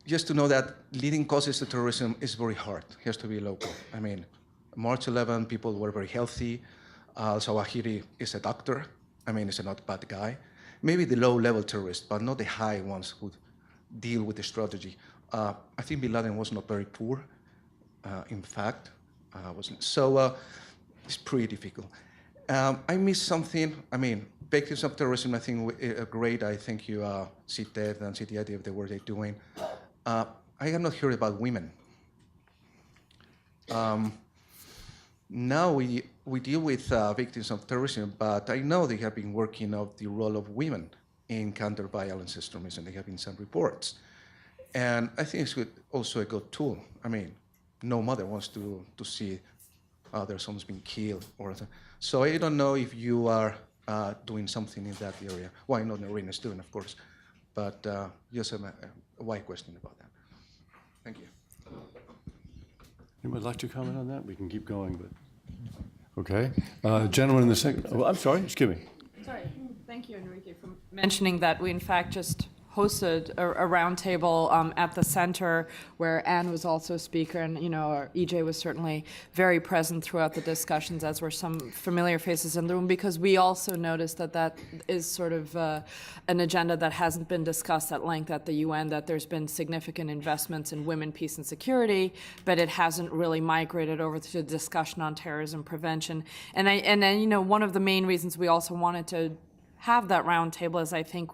just to know that leading causes of terrorism is very hard. It has to be local. I mean, March 11, people were very healthy. Al-Zawahiri is a doctor. I mean, he's a not bad guy. Maybe the low-level terrorists, but not the high ones who deal with the strategy. I think Bin Laden was not very poor. In fact, wasn't. So it's pretty difficult. I missed something. I mean, victims of terrorism, I think, are great. I think you see that and see the idea of the work they're doing. I have not heard about women. Now we deal with victims of terrorism, but I know they have been working on the role of women in counter-violence extremism. There have been some reports. And I think it's also a good tool. I mean, no mother wants to see their son's being killed. So I don't know if you are doing something in that area. Well, I know Noreen is doing, of course, but just a wide question about that. Thank you. Anyone would like to comment on that? We can keep going, but okay. Gentleman in the second. Oh, I'm sorry. Excuse me. Sorry. Thank you, Enrique, for mentioning that. We, in fact, just hosted a roundtable at the center where Anne was also a speaker, and EJ was certainly very present throughout the discussions, as were some familiar faces in the room, because we also noticed that is sort of an agenda that hasn't been discussed at length at the UN, that there's been significant investments in women, peace, and security, but it hasn't really migrated over to the discussion on terrorism prevention. And then one of the main reasons we also wanted to have that roundtable is, I think,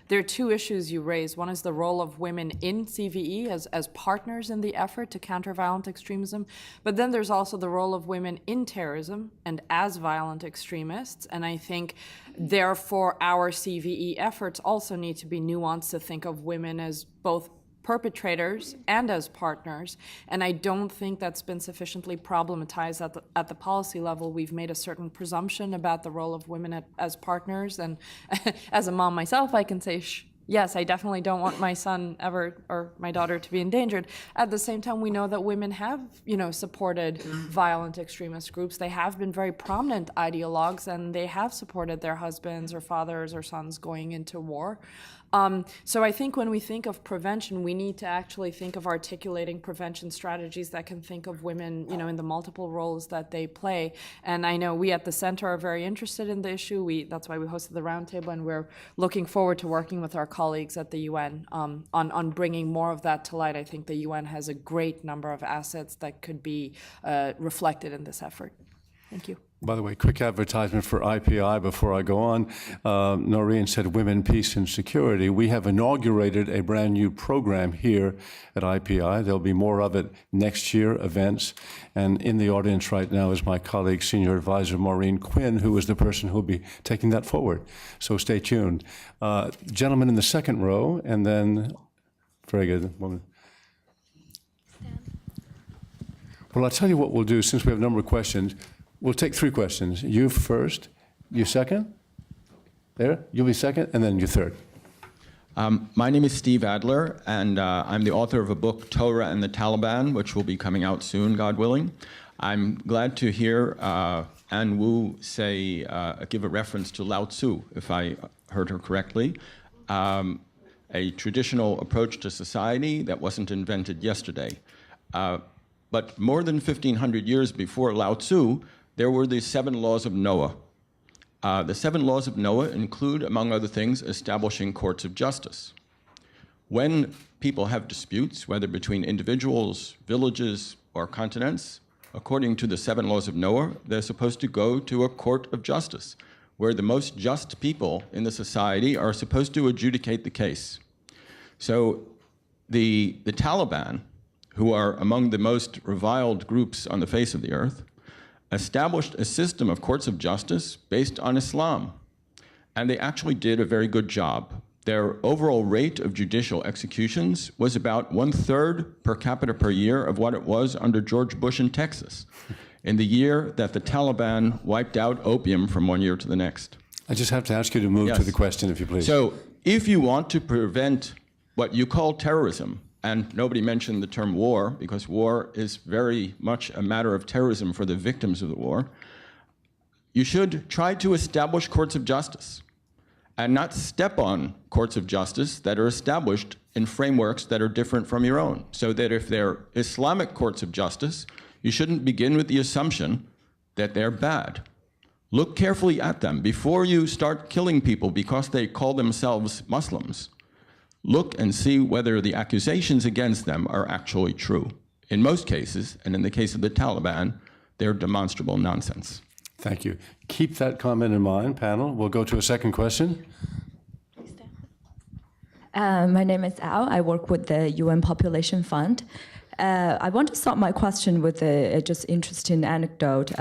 there are two issues you raise. One is the role of women in CVE as partners in the effort to counter violent extremism. But then there's also the role of women in terrorism and as violent extremists. And I think, therefore, our CVE efforts also need to be nuanced to think of women as both perpetrators and as partners, and I don't think that's been sufficiently problematized at the policy level. We've made a certain presumption about the role of women as partners, and as a mom myself, I can say, yes, I definitely don't want my son ever or my daughter to be endangered. At the same time, we know that women have, supported violent extremist groups. They have been very prominent ideologues, and they have supported their husbands or fathers or sons going into war. So I think when we think of prevention, we need to actually think of articulating prevention strategies that can think of women, in the multiple roles that they play. And I know we at the center are very interested in the issue. That's why we hosted the roundtable, and we're looking forward to working with our colleagues at the UN on bringing more of that to light. I think the UN has a great number of assets that could be reflected in this effort. Thank you. By the way, quick advertisement for IPI before I go on. Noreen said women, peace, and security. We have inaugurated a brand new program here at IPI. There'll be more of it next year, events. And in the audience right now is my colleague, Senior Advisor Maureen Quinn, who is the person who will be taking that forward. So stay tuned. Gentleman in the second row, and then, very good, woman. Well, I'll tell you what we'll do, since we have a number of questions. We'll take 3 questions. You first, you second? There? You'll be second, and then you third. My name is Steve Adler, and I'm the author of a book, Torah and the Taliban, which will be coming out soon, God willing. I'm glad to hear Ann Wu say, give a reference to Lao Tzu, if I heard her correctly, a traditional approach to society that wasn't invented yesterday. But more than 1,500 years before Lao Tzu, there were the 7 laws of Noah. The 7 laws of Noah include, among other things, establishing courts of justice. When people have disputes, whether between individuals, villages, or continents, according to the 7 laws of Noah, they're supposed to go to a court of justice, where the most just people in the society are supposed to adjudicate the case. So the Taliban, who are among the most reviled groups on the face of the earth, established a system of courts of justice based on Islam. And they actually did a very good job. Their overall rate of judicial executions was about 1/3 per capita per year of what it was under George Bush in Texas, in the year that the Taliban wiped out opium from one year to the next. I just have to ask you to move to the question, if you please. So if you want to prevent what you call terrorism, and nobody mentioned the term war, because war is very much a matter of terrorism for the victims of the war, you should try to establish courts of justice and not step on courts of justice that are established in frameworks that are different from your own. So that if they're Islamic courts of justice, you shouldn't begin with the assumption that they're bad. Look carefully at them. Before you start killing people because they call themselves Muslims, look and see whether the accusations against them are actually true. In most cases, and in the case of the Taliban, they're demonstrable nonsense. Thank you. Keep that comment in mind, panel. We'll go to a second question. My name is Al. I work with the UN Population Fund. I want to start my question with a just interesting anecdote.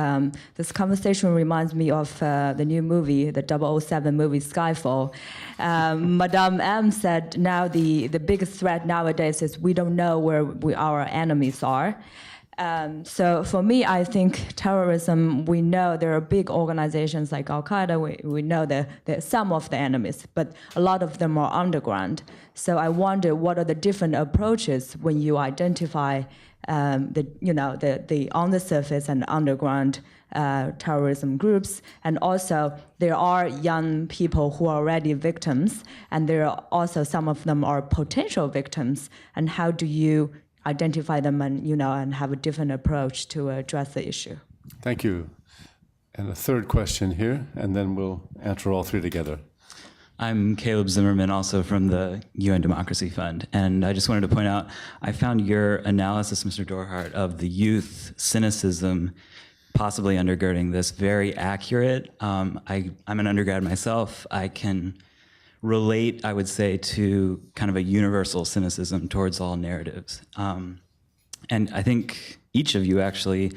This conversation reminds me of the new movie, the 007 movie Skyfall. Madame M said now the biggest threat nowadays is we don't know where our enemies are. So for me, I think terrorism, we know there are big organizations like Al-Qaeda, we know that some of the enemies, but a lot of them are underground. So I wonder what are the different approaches when you identify the on the surface and underground terrorism groups, and also there are young people who are already victims, and there are also some of them are potential victims, and how do you identify them and have a different approach to address the issue? Thank you. And a third question here, and then we'll answer all three together. I'm Caleb Zimmerman, also from the UN Democracy Fund. And I just wanted to point out, I found your analysis, Mr. Dorhart, of the youth cynicism possibly undergirding this very accurate. I'm an undergrad myself. I can relate, I would say, to kind of a universal cynicism towards all narratives. And I think each of you actually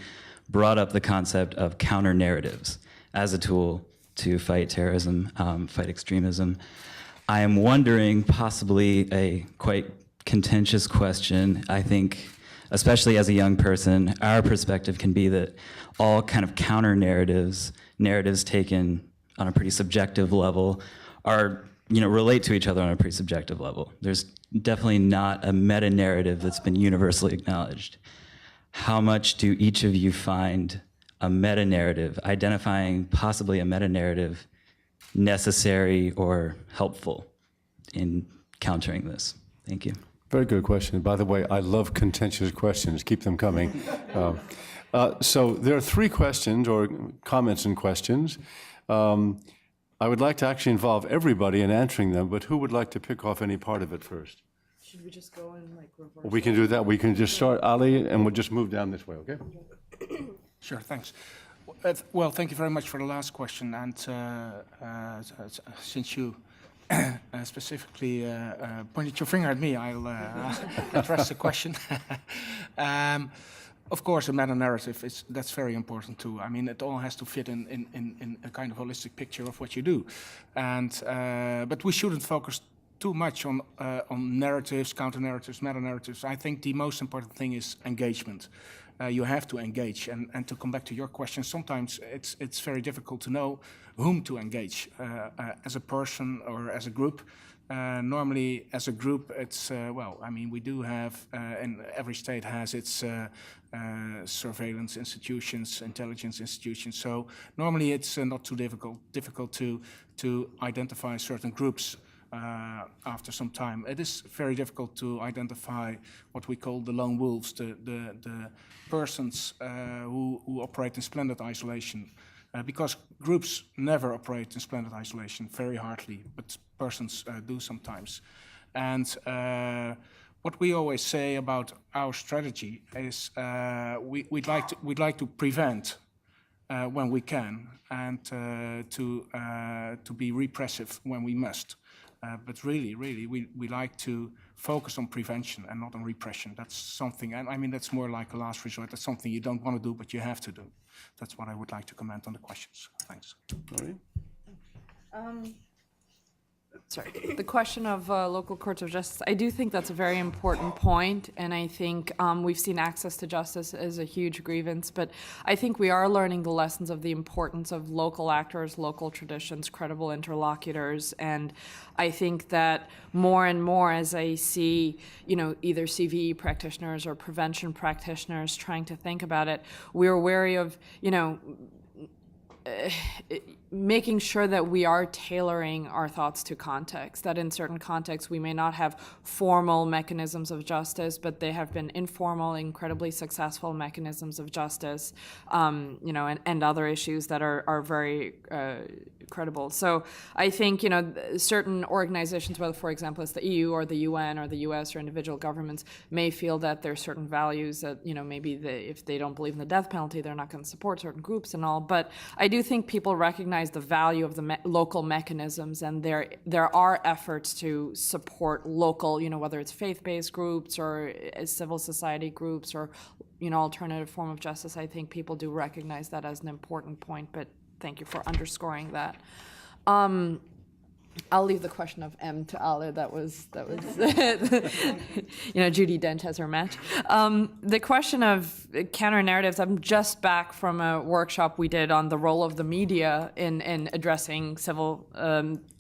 brought up the concept of counter-narratives as a tool to fight terrorism, fight extremism. I am wondering, possibly a quite contentious question, I think, especially as a young person, our perspective can be that all kind of counter-narratives, narratives taken on a pretty subjective level, are relate to each other on a pretty subjective level. There's definitely not a meta-narrative that's been universally acknowledged. How much do each of you find a meta-narrative, identifying possibly a meta-narrative, necessary or helpful in countering this? Thank you. Very good question. By the way, I love contentious questions. Keep them coming. So there are three questions or comments and questions. I would like to actually involve everybody in answering them, but who would like to pick off any part of it first? Should we just go in reverse? We can do that. We can just start, Ali, and we'll just move down this way, okay? Sure, thanks. Well, thank you very much for the last question. And since you specifically pointed your finger at me, I'll address the question. Of course, a meta-narrative, that's very important too. I mean, it all has to fit in a kind of holistic picture of what you do. And but we shouldn't focus too much on narratives, counter-narratives, meta-narratives. I think the most important thing is engagement. you have to engage. And to come back to your question, sometimes it's very difficult to know whom to engage as a person or as a group. Normally, as a group, it's, we do have, and every state has its surveillance institutions, intelligence institutions. So normally it's not too difficult to identify certain groups after some time. It is very difficult to identify what we call the lone wolves, the persons who operate in splendid isolation. Because groups never operate in splendid isolation, very hardly, but persons do sometimes. And what we always say about our strategy is we'd like to prevent when we can, and to be repressive when we must. But really, we like to focus on prevention and not on repression. That's something, and I mean, that's more like a last resort. That's something you don't want to do, but you have to do. That's what I would like to comment on the questions. Thanks. Maureen? Sorry, the question of local courts of justice, I do think that's a very important point, and I think we've seen access to justice as a huge grievance, but I think we are learning the lessons of the importance of local actors, local traditions, credible interlocutors, and I think that more and more as I see, either CVE practitioners or prevention practitioners trying to think about it, we're wary of, making sure that we are tailoring our thoughts to context, that in certain contexts we may not have formal mechanisms of justice, but they have been informal, incredibly successful mechanisms of justice, and other issues that are very credible. So I think, certain organizations, whether, for example, it's the EU or the UN or the US or individual governments, may feel that there are certain values that, maybe if they don't believe in the death penalty, they're not going to support certain groups and all. But I do think people recognize the value of the local mechanisms, and there are efforts to support local, whether it's faith-based groups or civil society groups or, alternative form of justice. I think people do recognize that as an important point, but thank you for underscoring that. I'll leave the question of M to Adler. That was Judy Dent has her match. The question of counter narratives. I'm just back from a workshop we did on the role of the media in addressing civil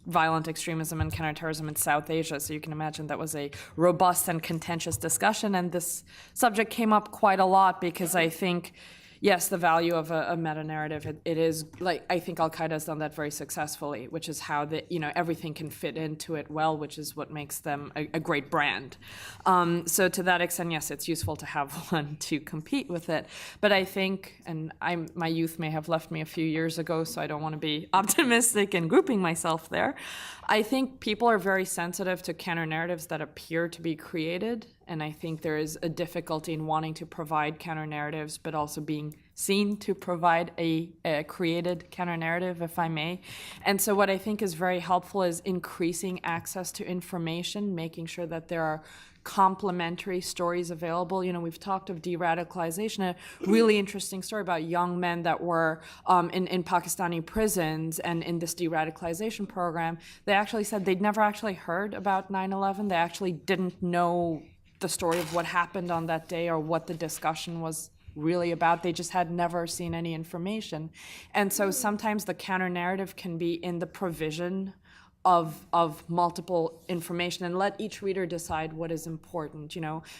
violent extremism and counterterrorism in South Asia. So you can imagine that was a robust and contentious discussion, and this subject came up quite a lot because I think, yes, the value of a meta-narrative, it is, like, I think Al-Qaeda has done that very successfully, which is how everything can fit into it well, which is what makes them a great brand. So to that extent, yes, it's useful to have one to compete with it. But I think, and my youth may have left me a few years ago, so I don't want to be optimistic and grouping myself there. I think people are very sensitive to counter-narratives that appear to be created, and I think there is a difficulty in wanting to provide counter-narratives, but also being seen to provide a created counter-narrative, if I may. And so what I think is very helpful is increasing access to information, making sure that there are complementary stories available. We've talked of de-radicalization, a really interesting story about young men that were in Pakistani prisons, and in this de-radicalization program, they actually said they'd never actually heard about 9/11. They actually didn't know the story of what happened on that day or what the discussion was really about. They just had never seen any information. And so sometimes the counter-narrative can be in the provision of multiple information, and let each reader decide what is important.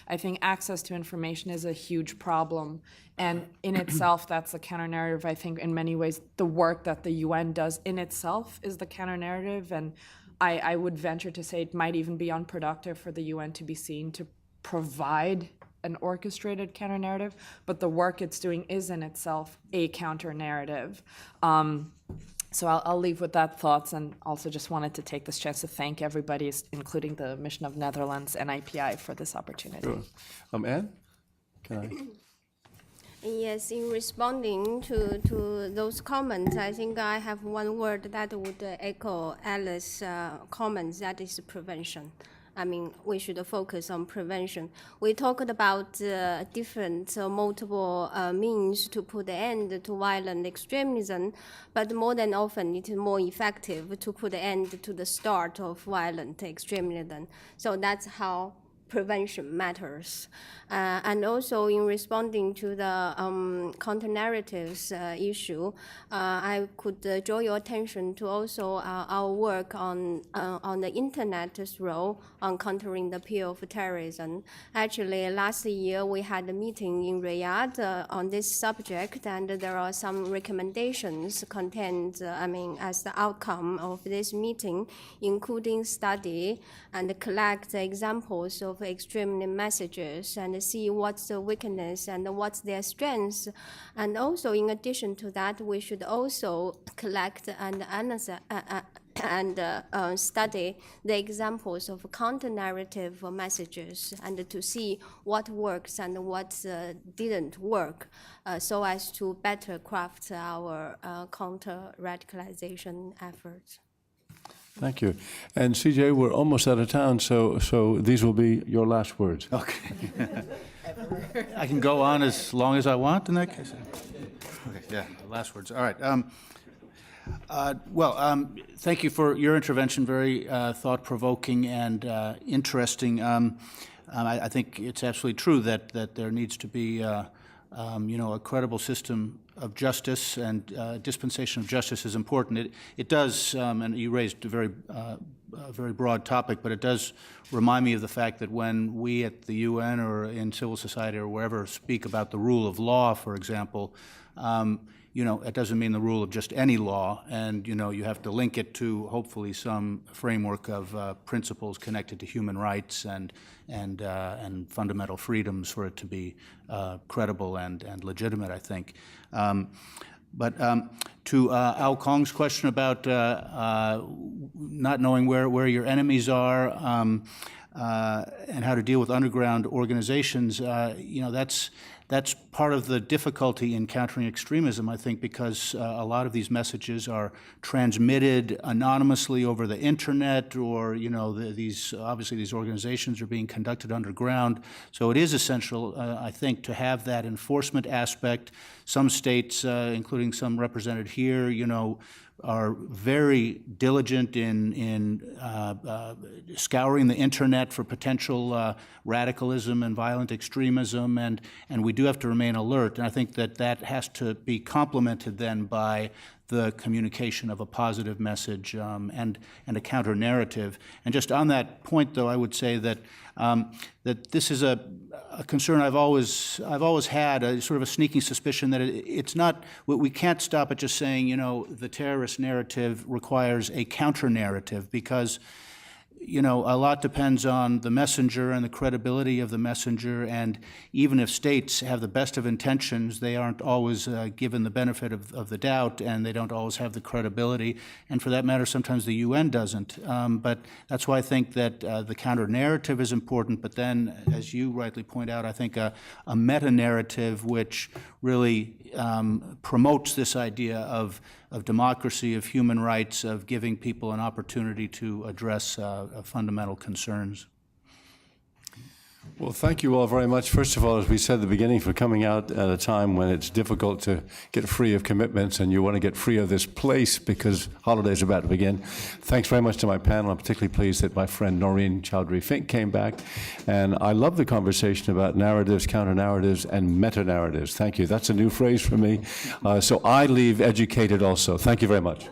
I think access to information is a huge problem, and in itself, that's the counter-narrative. I think in many ways, the work that the UN does in itself is the counter-narrative, and I would venture to say it might even be unproductive for the UN to be seen to provide an orchestrated counter-narrative, but the work it's doing is in itself a counter-narrative. So I'll leave with that thoughts, and also just wanted to take this chance to thank everybody, including the Mission of Netherlands and IPI, for this opportunity. Sure. Anne, can I? Yes, in responding to those comments, I think I have one word that would echo Alice's comments, that is prevention. I mean, we should focus on prevention. We talked about different multiple means to put an end to violent extremism, but more than often it is more effective to put an end to the start of violent extremism. So that's how prevention matters. And also in responding to the counter-narratives issue, I could draw your attention to also our work on the Internet's role on countering the appeal of terrorism. Actually, last year we had a meeting in Riyadh on this subject, and there are some recommendations contained, as the outcome of this meeting, including study and collect examples of extreme messages and see what's the weakness and what's their strengths. And also, in addition to that, we should also collect and analyze and study the examples of counter-narrative messages and to see what works and what didn't work, so as to better craft our counter-radicalization efforts. Thank you. And CJ, we're almost out of town, so these will be your last words. Okay. I can go on as long as I want in that case. Okay, yeah, last words. All right. Thank you for your intervention, very thought-provoking and interesting. I think it's absolutely true that there needs to be a credible system of justice, and dispensation of justice is important. It does, and you raised a very broad topic, but it does remind me of the fact that when we at the UN or in civil society or wherever speak about the rule of law, for example, it doesn't mean the rule of just any law, and you have to link it to hopefully some framework of principles connected to human rights and fundamental freedoms for it to be credible and legitimate, I think. But to Ao Kong's question about not knowing where your enemies are and how to deal with underground organizations, that's part of the difficulty in countering extremism, I think, because a lot of these messages are transmitted anonymously over the internet, or these organizations are being conducted underground. So it is essential, I think, to have that enforcement aspect. Some states, including some represented here, are very diligent in scouring the internet for potential radicalism and violent extremism, and we do have to remain alert. And I think that has to be complemented then by the communication of a positive message and a counter-narrative. And just on that point, though, I would say that that this is a concern I've always had, a sort of a sneaking suspicion that it's not, we can't stop at just saying, the terrorist narrative requires a counter-narrative, because a lot depends on the messenger and the credibility of the messenger, and even if states have the best of intentions, they aren't always given the benefit of the doubt, and they don't always have the credibility, and for that matter, sometimes the UN doesn't. But that's why I think that the counter-narrative is important, but then, as you rightly point out, I think a meta-narrative which really promotes this idea of democracy, of human rights, of giving people an opportunity to address fundamental concerns. Well, thank you all very much. First of all, as we said at the beginning, for coming out at a time when it's difficult to get free of commitments and you want to get free of this place because holidays are about to begin. Thanks very much to my panel. I'm particularly pleased that my friend Noreen Chowdhury-Fink came back. And I love the conversation about narratives, counter-narratives, and meta-narratives. Thank you. That's a new phrase for me. So I leave educated also. Thank you very much.